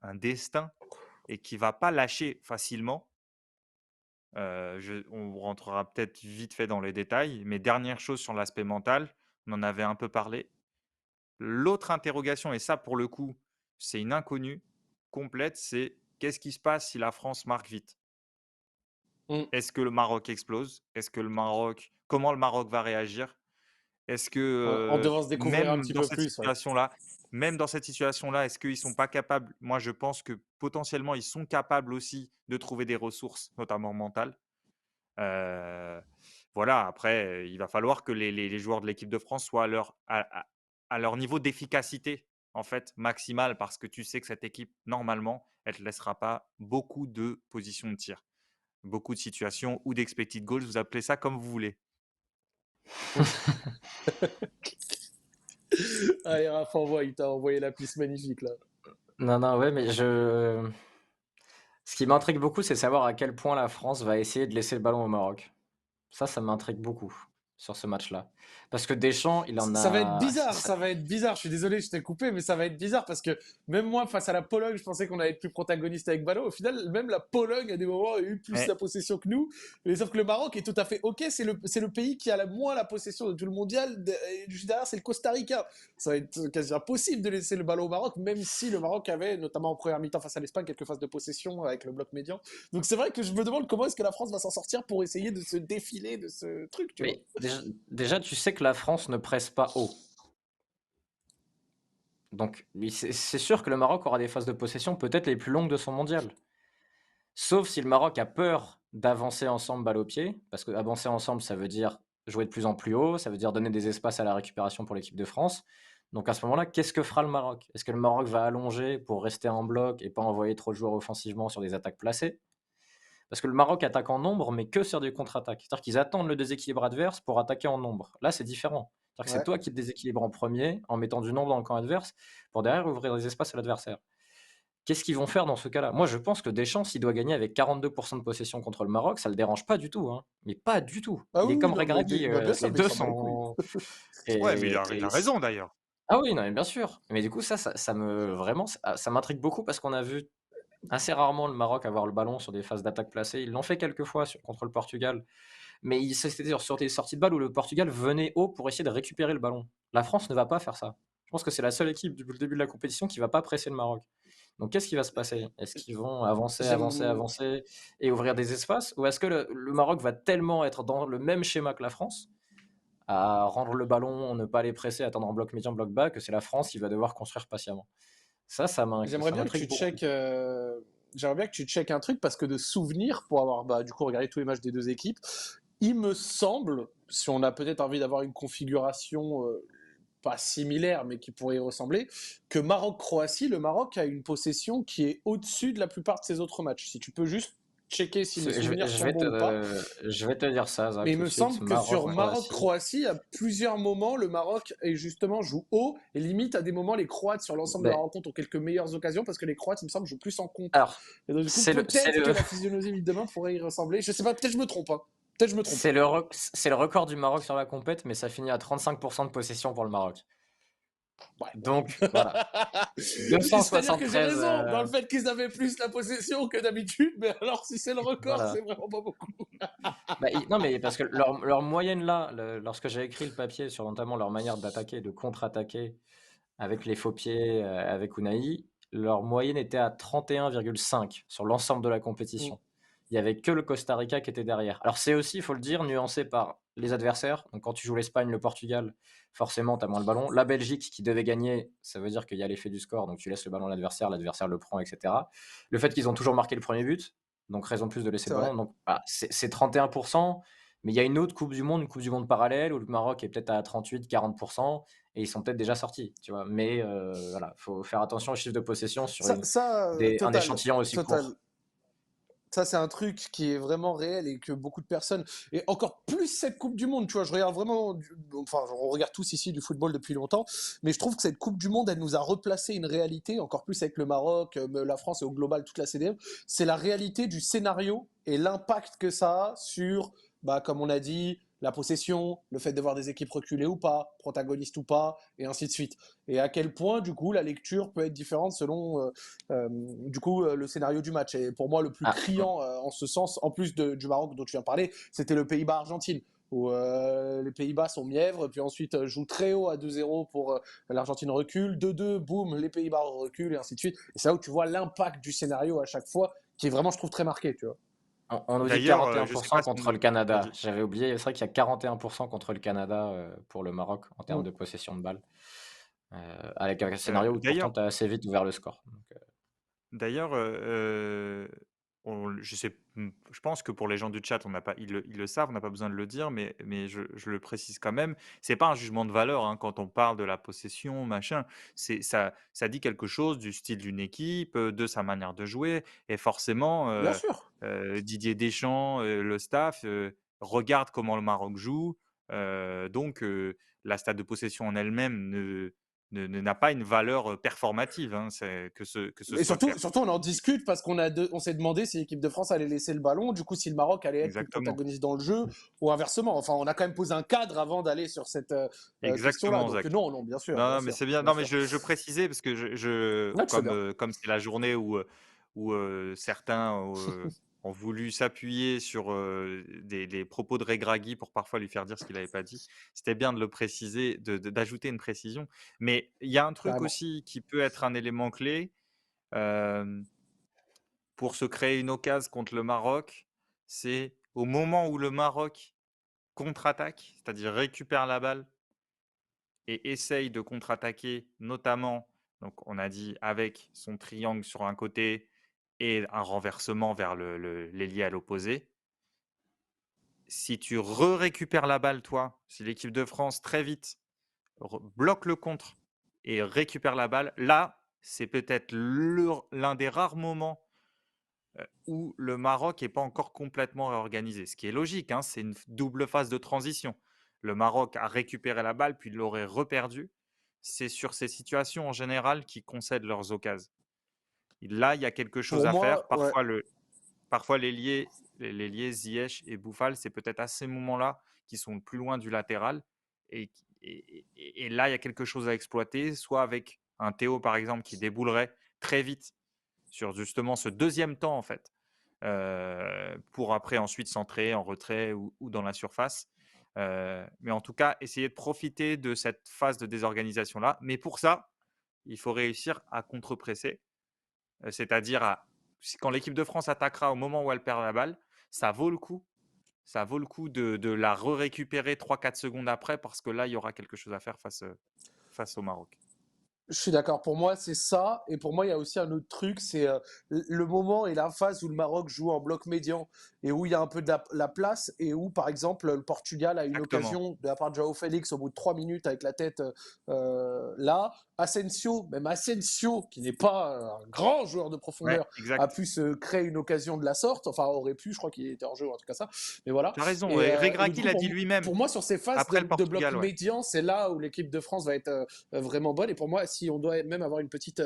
un destin et qui va pas lâcher facilement. On rentrera peut-être vite fait dans les détails, mais dernière chose sur l'aspect mental, on en avait un peu parlé. L'autre interrogation et ça pour le coup, c'est une inconnue complète, c'est qu'est-ce qui se passe si la France marque vite? Mm. Est-ce que le Maroc explose? Comment le Maroc va réagir? Est-ce que, On devant se découvrir un petit peu plus, ouais. même dans cette situation-là, est-ce qu'ils sont pas capables moi je pense que potentiellement ils sont capables aussi de trouver des ressources, notamment mentales. Heu, voilà, après, il va falloir que les joueurs de l'équipe de France soient à leur niveau d'efficacité, en fait, maximale parce que tu sais que cette équipe, normalement, elle te laissera pas beaucoup de positions de tir, beaucoup de situations ou d'expected goals, vous appelez ça comme vous voulez. Allez, Raph, envoie, il t'a envoyé la piste magnifique là. Non, non, ouais, mais ce qui m'intrigue beaucoup, c'est savoir à quel point la France va essayer de laisser le ballon au Maroc. Ça m'intrigue beaucoup sur ce match-là. Parce que Deschamps, il en Ça va être a bizarre, ça va être bizarre. Je suis désolé, je t'ai coupé, mais ça va être bizarre parce que même moi, face à la Pologne, je pensais qu'on allait être plus protagoniste avec ballon. Au final, même la Pologne, à des moments, a eu plus Mais la possession que nous. Mais sauf que le Maroc est tout à fait OK. C'est le pays qui a moins la possession de tout le mondial. Et juste derrière, c'est le Costa Rica. Ça va être quasi impossible de laisser le ballon au Maroc, même si le Maroc avait, notamment en première mi-temps face à l'Espagne, quelques phases de possession avec le bloc médian. Donc c'est vrai que je me demande comment est-ce que la France va s'en sortir pour essayer de se défiler de ce truc, tu vois. Mais déjà, tu sais que la France ne presse pas haut. Donc, c'est sûr que le Maroc aura des phases de possession peut-être les plus longues de son mondial. Sauf si le Maroc a peur d'avancer ensemble balle au pied, parce que avancer ensemble, ça veut dire jouer de plus en plus haut, ça veut dire donner des espaces à la récupération pour l'équipe de France. Donc à ce moment-là, qu'est-ce que fera le Maroc? Est-ce que le Maroc va allonger pour rester en bloc et pas envoyer trop de joueurs offensivement sur des attaques placées? Parce que le Maroc attaque en nombre, mais que sur des contre-attaques. C'est-à-dire qu'ils attendent le déséquilibre adverse pour attaquer en nombre. Là, c'est différent. C'est-à-dire que c'est Ouais. toi qui te déséquilibres en premier, en mettant du nombre dans le camp adverse, pour derrière ouvrir des espaces à l'adversaire. Qu'est-ce qu'ils vont faire dans ce cas-là? Moi, je pense que Deschamps, s'il doit gagner avec 42% de possession contre le Maroc, ça le dérange pas du tout, hein. Mais pas du tout. Ah Il est oui, oui, comme non, mais Regragui, bah, bien sûr, les mais il deux s'en bat les couilles. sont. ouais, mais Et il a raison d'ailleurs. ah oui, non, mais bien sûr. Mais du coup, ça m'intrigue beaucoup parce qu'on a vu assez rarement le Maroc avoir le ballon sur des phases d'attaque placées. Ils l'ont fait quelques fois contre le Portugal, mais c'était sur des sorties de balle où le Portugal venait haut pour essayer de récupérer le ballon. La France ne va pas faire ça. Je pense que c'est la seule équipe depuis le début de la compétition qui va pas presser le Maroc. Donc qu'est-ce qui va se passer? Est-ce qu'ils vont avancer, avancer, J'aime. avancer et ouvrir des espaces? Ou est-ce que le Maroc va tellement être dans le même schéma que la France, à rendre le ballon, ne pas les presser, attendre en bloc médian, bloc bas, que c'est la France qui va devoir construire patiemment? J'aimerais Ça bien que m'intrigue tu beaucoup. checkes. J'aimerais bien que tu checkes un truc parce que de souvenir, pour avoir bah, du coup regardé tous les matchs des deux équipes, il me semble, si on a peut-être envie d'avoir une configuration pas similaire mais qui pourrait y ressembler, que Maroc-Croatie, le Maroc a une possession qui est au-dessus de la plupart de ses autres matchs. Si tu peux juste checker si mes souvenirs sont bons ou pas. Je vais te dire ça, Zach, Mais il tout me de suite. semble que sur Maroc-Croatie. Maroc-Croatie, à plusieurs moments, le Maroc est justement joue haut et limite à des moments les Croates sur l'ensemble de la Ben, rencontre ont quelques meilleures occasions parce que les Croates, il me semble, jouent plus en contre. alors, Et donc du coup, c'est peut-être que le, la physionomie de demain pourrait y ressembler. Je sais pas, peut-être je me trompe. Hein. Peut-être je me trompe. c'est le record du Maroc sur la compète, mais ça finit à 35% de possession pour le Maroc. Ouais, bon. Donc, voilà. C'est-à-dire que j'ai 273. raison dans le fait qu'ils avaient plus la possession que d'habitude, mais alors si c'est le record, Voilà. c'est vraiment pas beaucoup. Bah, non, mais parce que leur moyenne là, lorsque j'ai écrit le papier sur notamment leur manière d'attaquer, de contre-attaquer avec les faux pieds, avec Unai, leur moyenne était à 31,5 sur l'ensemble de la Mm. compétition. Il y avait que le Costa Rica qui était derrière. Alors c'est aussi, il faut le dire, nuancé par les adversaires. Donc quand tu joues l'Espagne, le Portugal, forcément tu as moins le ballon. La Belgique qui devait gagner, ça veut dire qu'il y a l'effet du score, donc tu laisses le ballon à l'adversaire, l'adversaire le prend, etc. Le fait qu'ils ont toujours marqué le premier but, donc raison de plus de laisser C'est le vrai. ballon. Donc c'est 31%, mais il y a une autre Coupe du Monde, une Coupe du Monde parallèle, où le Maroc est peut-être à 38-40%, et ils sont peut-être déjà sortis, tu vois. Mais voilà, faut faire attention aux chiffres de possession sur un Total, échantillon aussi total. court. Ça, c'est un truc qui est vraiment réel et que beaucoup de personnes, et encore plus cette Coupe du Monde, tu vois, je regarde vraiment, enfin, on regarde tous ici du football depuis longtemps, mais je trouve que cette Coupe du Monde, elle nous a replacé une réalité, encore plus avec le Maroc, la France et au global toute la CDM, c'est la réalité du scénario et l'impact que ça a sur, bah, comme on a dit, la possession, le fait de voir des équipes reculer ou pas, protagonistes ou pas, et ainsi de suite. Et à quel point, du coup, la lecture peut être différente selon le scénario du match. Et pour moi, le plus Ah, criant en ce sens, en plus du Maroc dont tu viens de parler, c'était le Pays-Bas-Argentine, où les Pays-Bas sont mièvres, puis ensuite jouent très haut à 2-0 pour l'Argentine recule, 2-2, boum, les Pays-Bas reculent, et ainsi de suite. Et c'est là où tu vois l'impact du scénario à chaque fois, qui est vraiment, je trouve, très marqué, tu vois. on nous dit D'ailleurs, je sais 41% pas si contre le vas-y. Canada. J'avais oublié, c'est vrai qu'il y a 41% contre le Canada pour le Maroc en termes Mm. de possession de balle. Avec un scénario où pourtant D'ailleurs, tu as assez vite ouvert le score. Donc, D'ailleurs, je pense que pour les gens du chat, on n'a pas ils le savent, on n'a pas besoin de le dire, mais je le précise quand même. C'est pas un jugement de valeur, hein, quand on parle de la possession, machin. C'est ça dit quelque chose du style d'une équipe, de sa manière de jouer et forcément, Bien sûr. Didier Deschamps, le staff, regarde comment le Maroc joue, Donc la stade de possession en elle-même n'a pas une valeur performative, hein, que ce Et soit surtout, clair. surtout, on en discute parce on s'est demandé si l'équipe de France allait laisser le ballon, du coup, si le Maroc allait être plus Exactement, protagoniste dans le jeu, ou inversement. Enfin, on a quand même posé un cadre avant d'aller sur cette question-là. exactement, Donc, Zach. non, non, bien sûr, Non, bien non, mais sûr, c'est bien. bien Non, mais sûr. je précisais parce que Ouais, tu fais bien. comme c'est la journée où certains ont voulu s'appuyer sur des propos de Regragui pour parfois lui faire dire ce qu'il n'avait pas dit. C'était bien de le préciser, d'ajouter une précision. Mais il y a un truc Carrément. aussi qui peut être un élément clé euh, pour se créer une occasion contre le Maroc. C'est au moment où le Maroc contre-attaque, c'est-à-dire récupère la balle et essaye de contre-attaquer, notamment, donc on a dit avec son triangle sur un côté et un renversement vers l'ailier à l'opposé. Si tu récupères la balle, toi, si l'équipe de France très vite bloque le contre et récupère la balle, là, c'est peut-être l'un des rares moments où le Maroc n'est pas encore complètement réorganisé. Ce qui est logique, hein, c'est une double phase de transition. Le Maroc a récupéré la balle, puis l'aurait reperdue. C'est sur ces situations en général qu'ils concèdent leurs occasions. Là, il y a quelque chose Pour à faire. moi, ouais. Parfois les liés Ziyech et Bouffal, c'est peut-être à ces moments-là qui sont le plus loin du latéral. Et là, il y a quelque chose à exploiter, soit avec un Théo, par exemple, qui déboulerait très vite sur justement ce deuxième temps, en fait, pour après ensuite centrer en retrait ou dans la surface. Mais en tout cas, essayer de profiter de cette phase de désorganisation-là. Mais pour ça, il faut réussir à contre-presser, c'est-à-dire quand l'équipe de France attaquera au moment où elle perd la balle, ça vaut le coup. Ça vaut le coup de la récupérer 3-4 secondes après parce que là, il y aura quelque chose à faire face au Maroc. Je suis d'accord. Pour moi, c'est ça. Et pour moi, il y a aussi un autre truc, c'est le moment et la phase où le Maroc joue en bloc médian et où il y a un peu de la place et où, par exemple, le Portugal a une Exactement. occasion de la part de Joao Félix au bout de 3 minutes avec la tête là. Asensio, même Asensio, qui n'est pas un grand joueur de Ouais, profondeur, a exact. pu se créer une occasion de la sorte. Enfin, aurait pu, je crois qu'il était en jeu, en tout cas ça. Mais voilà. Tu as raison. Et du Regragui coup, l'a dit lui-même pour moi, sur ces phases après le de bloc Portugal. Ouais. médian, c'est là où l'équipe de France va être vraiment bonne. Et pour moi, si on doit même avoir une petite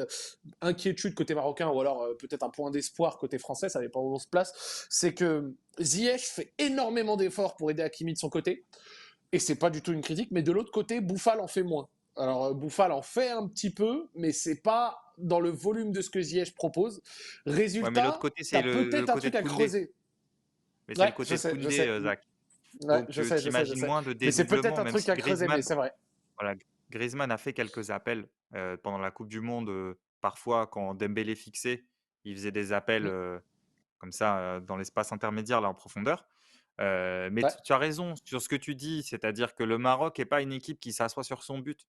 inquiétude côté marocain ou alors peut-être un point d'espoir côté français, ça dépend où on se place, c'est que Ziyech fait énormément d'efforts pour aider Hakimi de son côté. Et c'est pas du tout une critique, mais de l'autre côté, Bouffal en fait moins. Alors Bouffal en fait un petit peu, mais c'est pas dans le volume de ce que Ziyech propose. Ouais, mais l'autre Résultat, côté, c'est t'as le peut-être un côté truc de à Koundé. creuser. Mais c'est le Ouais, je côté de sais, je Koundé, sais. Zach. Ouais, Donc, je sais, tu je sais, je imagines sais. moins de Mais c'est peut-être dédoublement, un même truc si à creuser, mais c'est vrai. voilà, Griezmann a fait quelques appels pendant la Coupe du Monde. Parfois, quand Dembélé fixait, il faisait des appels Mm. comme ça dans l'espace intermédiaire, là en profondeur. Mais Ouais. tu as raison sur ce que tu dis, c'est-à-dire que le Maroc n'est pas une équipe qui s'assoit sur son but.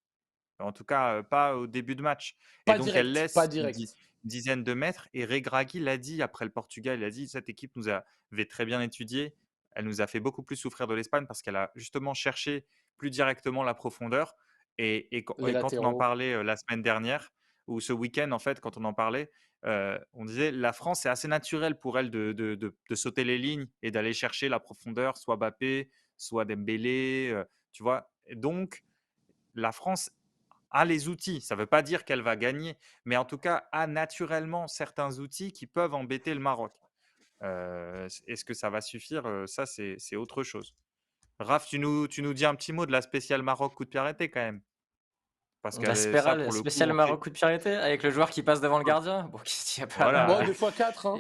En tout cas, pas au début de match. Et Pas donc, elle direct, pas laisse direct. une dizaine de mètres. Et Regragui l'a dit après le Portugal, il a dit: «Cette équipe nous avait très bien étudié. Elle nous a fait beaucoup plus souffrir de l'Espagne parce qu'elle a justement cherché plus directement la profondeur». Les Et quand on en latéraux. parlait la semaine dernière, ou ce week-end, en fait, quand on en parlait, on disait: «La France, c'est assez naturel pour elle de sauter les lignes et d'aller chercher la profondeur, soit Mbappé, soit Dembélé». Tu vois? Et donc, la France a les outils. Ça ne veut pas dire qu'elle va gagner, mais en tout cas, a naturellement certains outils qui peuvent embêter le Maroc. Est-ce que ça va suffire? Ça, c'est autre chose. Raph, tu nous dis un petit mot de la spéciale Maroc coup de pied arrêté quand même? Parce La que ça, spirale pour le coup, spéciale on sait Maroc coup de pied arrêté avec le joueur qui passe devant le gardien? Bon, il y a voilà, Bon, pas des fois 4, hein.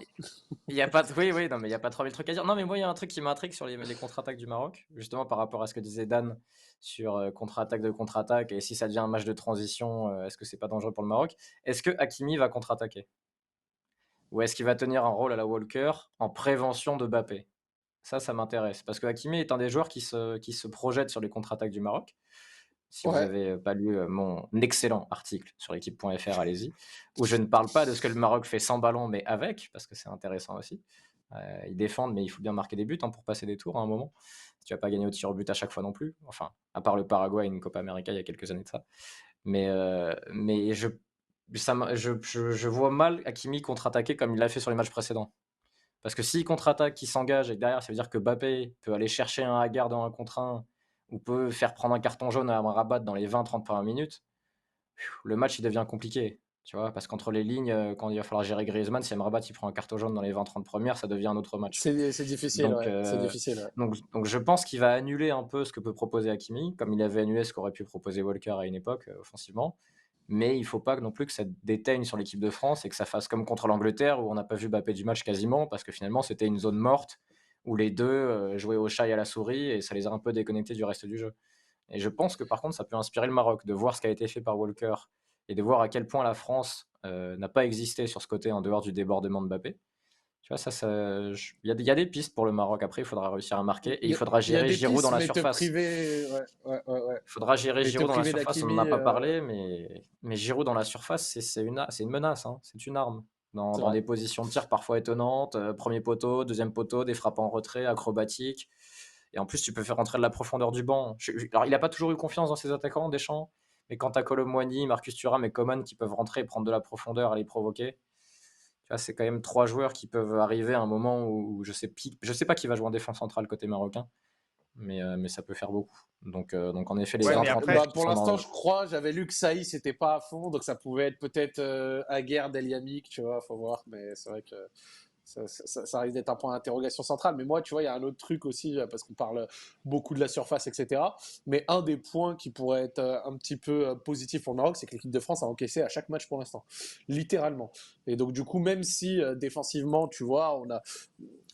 il y a pas de oui, oui, non, mais il y a pas 3000 trucs à dire. Non, mais moi, il y a un truc qui m'intrigue sur les contre-attaques du Maroc, justement par rapport à ce que disait Dan sur, contre-attaque de contre-attaque et si ça devient un match de transition, est-ce que c'est pas dangereux pour le Maroc? Est-ce que Hakimi va contre-attaquer? Ou est-ce qu'il va tenir un rôle à la Walker en prévention de Mbappé? Ça m'intéresse parce que Hakimi est un des joueurs qui se projette sur les contre-attaques du Maroc. Si vous Ouais. avez pas lu mon excellent article sur l'équipe.fr, allez-y, où je ne parle pas de ce que le Maroc fait sans ballon, mais avec, parce que c'est intéressant aussi. Ils défendent, mais il faut bien marquer des buts pour passer des tours à un moment. Tu vas pas gagner au tir au but à chaque fois non plus. Enfin, à part le Paraguay et une Copa América il y a quelques années de ça. Mais je vois mal Hakimi contre-attaquer comme il l'a fait sur les matchs précédents. Parce que s'il contre-attaque, qu'il s'engage et que derrière, ça veut dire que Mbappé peut aller chercher un Haggard dans un contre un ou peut faire prendre un carton jaune à Amrabat dans les 20-30 premières minutes, le match il devient compliqué. Tu vois? Parce qu'entre les lignes, quand il va falloir gérer Griezmann, si Amrabat il prend un carton jaune dans les 20-30 premières, ça devient un autre match. C'est difficile, Donc, ouais. C'est difficile, ouais. donc je pense qu'il va annuler un peu ce que peut proposer Hakimi, comme il avait annulé ce qu'aurait pu proposer Walker à une époque, offensivement. Mais il ne faut pas non plus que ça déteigne sur l'équipe de France et que ça fasse comme contre l'Angleterre où on n'a pas vu Mbappé du match quasiment parce que finalement c'était une zone morte où les deux jouaient au chat et à la souris et ça les a un peu déconnectés du reste du jeu. Et je pense que par contre ça peut inspirer le Maroc de voir ce qui a été fait par Walker et de voir à quel point la France n'a pas existé sur ce côté en dehors du débordement de Mbappé. Tu vois, il y a des pistes pour le Maroc. Après, il faudra réussir à marquer et il faudra Il y a gérer des Giroud dans pistes, la mais te surface. priver, Il faudra gérer mais te Giroud dans la priver surface, on d'Hakimi, n'en a pas parlé, mais Giroud dans la surface, c'est une menace, hein, c'est une arme. c'est Dans vrai. des positions de tir parfois étonnantes, premier poteau, deuxième poteau, des frappes en retrait, acrobatiques. Et en plus, tu peux faire rentrer de la profondeur du banc. Alors, il n'a pas toujours eu confiance dans ses attaquants, Deschamps, mais quand tu as Colomboigny, Marcus Thuram et Coman qui peuvent rentrer et prendre de la profondeur à les provoquer, tu vois, c'est quand même trois joueurs qui peuvent arriver à un moment où je sais pas qui va jouer en défense centrale côté marocain, mais ça peut faire beaucoup. Donc en effet, les C'est Ouais, mais vrai. 20-30 après, mètres Bah, qui pour sont l'instant, dans. je crois, j'avais lu que Saïs n'était pas à fond, donc ça pouvait être peut-être Aguerd, El Yamik, tu vois, faut voir, mais c'est vrai que ça risque d'être un point d'interrogation central. Mais moi, tu vois, il y a un autre truc aussi, parce qu'on parle beaucoup de la surface, etc. Mais un des points qui pourrait être un petit peu positif pour le Maroc, c'est que l'équipe de France a encaissé à chaque match pour l'instant, littéralement. Et donc, du coup, même si défensivement, tu vois, on a.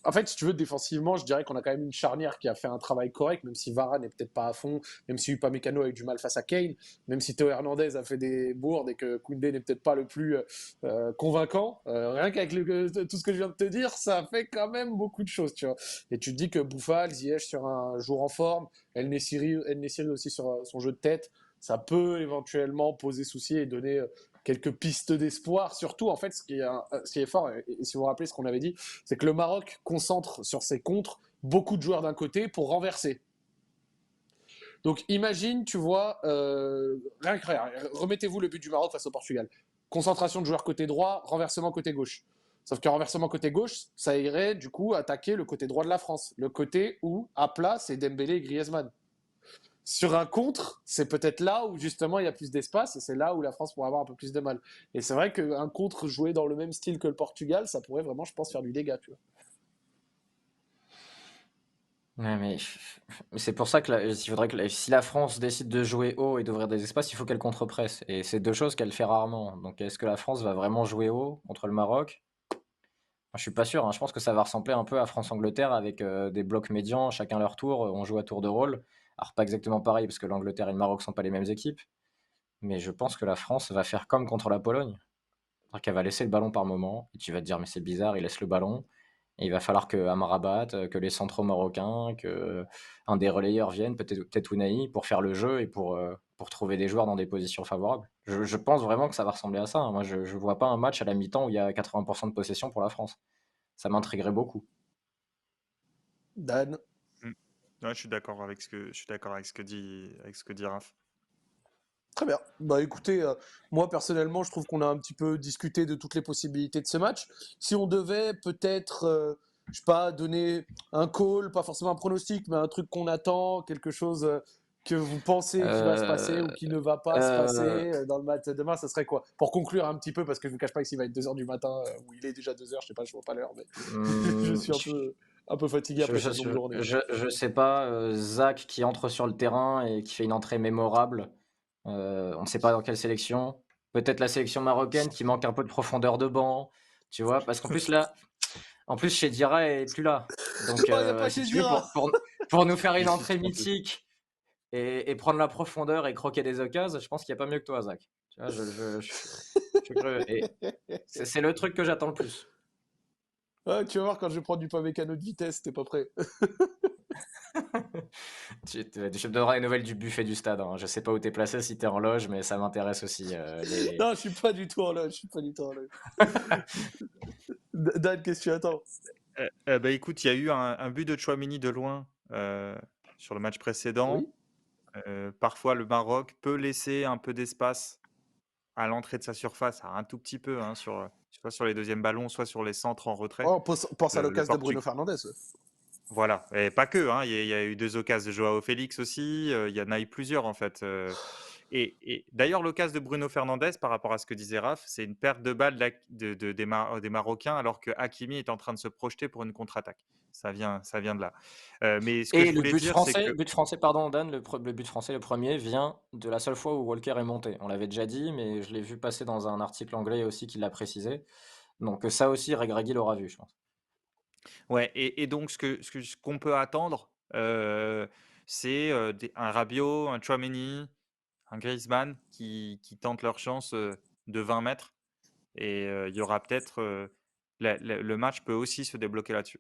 En fait, si tu veux, défensivement, je dirais qu'on a quand même une charnière qui a fait un travail correct, même si Varane n'est peut-être pas à fond, même si Upamecano a eu du mal face à Kane, même si Théo Hernandez a fait des bourdes et que Koundé n'est peut-être pas le plus convaincant. Rien qu'avec tout ce que je viens de te dire, ça fait quand même beaucoup de choses, tu vois. Et tu te dis que Bouffal, Ziyech sur un jour en forme, El Nessiri aussi sur son jeu de tête, ça peut éventuellement poser souci et donner quelques pistes d'espoir. Surtout, en fait, ce qui est fort, et si vous vous rappelez ce qu'on avait dit, c'est que le Maroc concentre sur ses contres beaucoup de joueurs d'un côté pour renverser. Donc imagine, tu vois, rien que rien, remettez-vous le but du Maroc face au Portugal. Concentration de joueurs côté droit, renversement côté gauche. Sauf que renversement côté gauche, ça irait du coup attaquer le côté droit de la France. Le côté où, à plat, c'est Dembélé et Griezmann. Sur un contre, c'est peut-être là où justement il y a plus d'espace et c'est là où la France pourrait avoir un peu plus de mal. Et c'est vrai qu'un contre joué dans le même style que le Portugal, ça pourrait vraiment, je pense, faire du dégât. Tu vois. Ouais, mais c'est pour ça que il faudrait que si la France décide de jouer haut et d'ouvrir des espaces, il faut qu'elle contre-presse. Et c'est deux choses qu'elle fait rarement. Donc est-ce que la France va vraiment jouer haut contre le Maroc? Moi, je suis pas sûr, hein. Je pense que ça va ressembler un peu à France-Angleterre avec des blocs médians, chacun leur tour, on joue à tour de rôle. Alors pas exactement pareil parce que l'Angleterre et le Maroc sont pas les mêmes équipes, mais je pense que la France va faire comme contre la Pologne. C'est-à-dire qu'elle va laisser le ballon par moment, et tu vas te dire mais c'est bizarre, il laisse le ballon. Et il va falloir que Amrabat, que les centraux marocains, que un des relayeurs viennent, peut-être Ounahi, pour faire le jeu et pour trouver des joueurs dans des positions favorables. Je pense vraiment que ça va ressembler à ça, hein. Moi, je ne vois pas un match à la mi-temps où il y a 80% de possession pour la France. Ça m'intriguerait beaucoup. Dan. mm. Ouais, je suis d'accord avec ce que dit Raph. Très bien. Bah écoutez, moi personnellement, je trouve qu'on a un petit peu discuté de toutes les possibilités de ce match. Si on devait peut-être, je sais pas, donner un call, pas forcément un pronostic, mais un truc qu'on attend, quelque chose que vous pensez qui va se passer Euh, ou qui ne va pas se euh, passer dans le match de demain, ça serait quoi? Pour conclure un petit peu, parce que je ne vous cache pas que s'il va être 2h du matin, ou il est déjà 2h, je sais pas, je vois pas l'heure, mais je hum, suis un peu fatigué après cette longue journée. je sais pas, Zach qui entre sur le terrain et qui fait une entrée mémorable. On ne sait pas dans quelle sélection. Peut-être la sélection marocaine qui manque un peu de profondeur de banc, tu vois? Parce qu'en plus là, en plus Chedira est plus là. Donc Oh, il n'y a pas si chez tu veux Dira. pour nous faire une Je suis entrée trompé. mythique et prendre la profondeur et croquer des occasions, je pense qu'il y a pas mieux que toi, Zach. Tu vois? Je suis curieux et c'est le truc que j'attends le plus. Ouais, tu vas voir quand je vais prendre du pavé canot de vitesse, t'es pas prêt. Je me donnerai les nouvelles du buffet du stade, hein. Je sais pas où t'es placé, si t'es en loge, mais ça m'intéresse aussi, les Non, je suis pas du tout en loge, je suis pas du tout en loge. Dan, qu'est-ce que tu attends? Bah écoute, il y a eu un but de Tchouaméni de loin sur le match précédent. Oui. Parfois, le Maroc peut laisser un peu d'espace à l'entrée de sa surface, un tout petit peu, soit sur les deuxièmes ballons, soit sur les centres en retrait. Oh, pense à Le l'occasion de Portugais. Bruno Fernandes. Ouais. Voilà, et pas que, hein, il y a eu 2 occasions de Joao Félix aussi, il y en a eu plusieurs en fait, et d'ailleurs l'occasion de Bruno Fernandes par rapport à ce que disait Raph, c'est une perte de balle des Marocains alors que Hakimi est en train de se projeter pour une contre-attaque. Ça vient de là. Mais ce que Et je le voulais dire, c'est que but français, pardon Dan, le but français, le premier vient de la seule fois où Walker est monté. On l'avait déjà dit, mais je l'ai vu passer dans un article anglais aussi qui l'a précisé. Donc ça aussi, Regragui l'aura vu, je pense. ouais, et donc ce qu'on peut attendre, c'est, un Rabiot, un Tchouaméni, un Griezmann qui tentent leur chance, de 20 mètres. Et il y aura peut-être, le match peut aussi se débloquer là-dessus.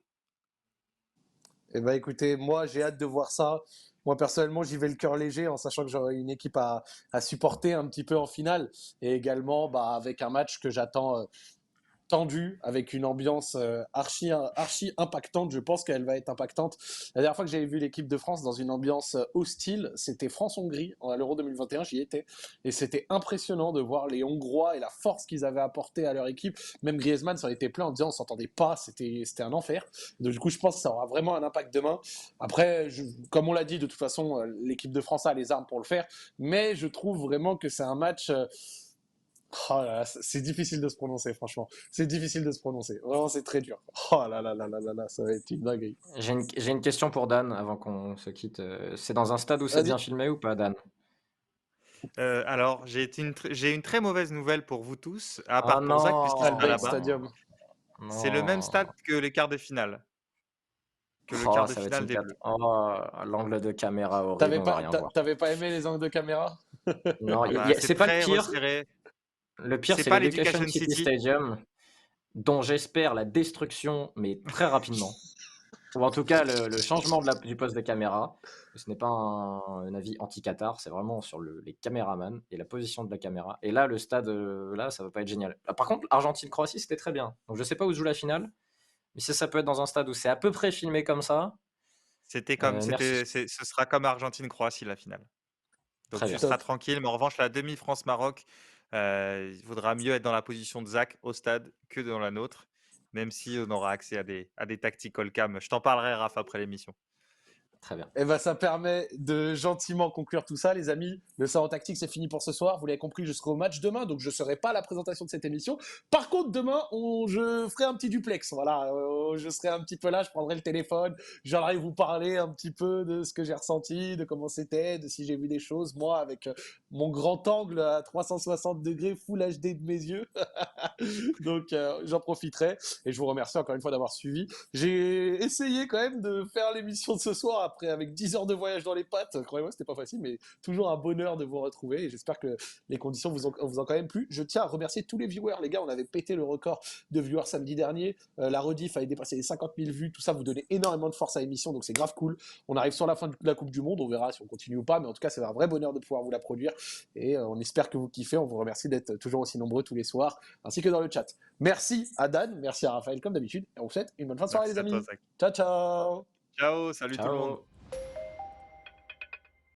Eh ben écoutez, moi j'ai hâte de voir ça. Moi personnellement, j'y vais le cœur léger en sachant que j'aurai une équipe à supporter un petit peu en finale et également bah, avec un match que j'attends tendu, avec une ambiance archi impactante. Je pense qu'elle va être impactante. La dernière fois que j'avais vu l'équipe de France dans une ambiance hostile, c'était France-Hongrie à l'Euro 2021, j'y étais. Et c'était impressionnant de voir les Hongrois et la force qu'ils avaient apportée à leur équipe. Même Griezmann s'en était plein en disant on s'entendait pas, c'était un enfer. Donc, du coup, je pense que ça aura vraiment un impact demain. Après, comme on l'a dit, de toute façon, l'équipe de France a les armes pour le faire. Mais je trouve vraiment que c'est un match. Oh là là, c'est difficile de se prononcer, franchement. C'est difficile de se prononcer. Vraiment, c'est très dur. Oh là là là là là là, ça va être une dinguerie. J'ai une question pour Dan avant qu'on se quitte. C'est dans un stade où c'est bien Vas-y. filmé ou pas, Dan? Alors j'ai une très mauvaise nouvelle pour vous tous, à Oh part pour Zach puisqu'il sera Albay là-bas. non! Stadium. C'est le même stade Non! que les quarts de finale, Oh, ça va être finale une des cat. Bleus. Oh, l'angle de caméra horrible, on va rien voir. T'avais pas aimé les angles de caméra? Non, Bah, c'est c'est pas le très pire. resserré. Le pire, C'est c'est pas l'Education l'Education City City. Stadium, dont j'espère la destruction, mais très rapidement. Ou en tout cas, le changement du poste de caméra. Ce n'est pas un avis anti-Qatar, c'est vraiment sur les caméramans et la position de la caméra. Et là, le stade, là, ça va pas être génial. Ah, par contre, Argentine-Croatie, c'était très bien. Donc, je sais pas où se joue la finale, mais si ça peut être dans un stade où c'est à peu près filmé comme ça, merci. Ce sera comme Argentine-Croatie la finale. Donc Très tu bien. seras Top. tranquille, mais en revanche la demi France-Maroc, il vaudra mieux être dans la position de Zach au stade que dans la nôtre, même si on aura accès à des tactical cam. Je t'en parlerai Raph après l'émission. Très bien. Et ben, ça permet de gentiment conclure tout ça, les amis. Le Salon Tactique, c'est fini pour ce soir. Vous l'avez compris, je serai au match demain, donc je ne serai pas à la présentation de cette émission. Par contre, demain, je ferai un petit duplex. Voilà, je serai un petit peu là, je prendrai le téléphone, j'aimerais vous parler un petit peu de ce que j'ai ressenti, de comment c'était, de si j'ai vu des choses, moi, avec mon grand angle à 360 degrés, full HD de mes yeux. Donc, j'en profiterai. Et je vous remercie encore une fois d'avoir suivi. J'ai essayé quand même de faire l'émission de ce soir après avec 10 heures de voyage dans les pattes. Croyez-moi, c'était pas facile, mais toujours un bonheur de vous retrouver. Et j'espère que les conditions vous ont quand même plu. Je tiens à remercier tous les viewers, les gars. On avait pété le record de viewers samedi dernier. La rediff avait dépassé les 50 000 vues. Tout ça vous donnez énormément de force à l'émission, donc c'est grave cool. On arrive sur la fin de la Coupe du Monde. On verra si on continue ou pas, mais en tout cas, c'est un vrai bonheur de pouvoir vous la produire. Et on espère que vous kiffez. On vous remercie d'être toujours aussi nombreux tous les soirs, ainsi que dans le chat. Merci à Dan, merci à Raphaël comme d'habitude. Et on vous souhaite une bonne fin de soirée, Merci les à toi amis. Zach. Ciao, ciao. Ciao, salut tout le monde. Ciao!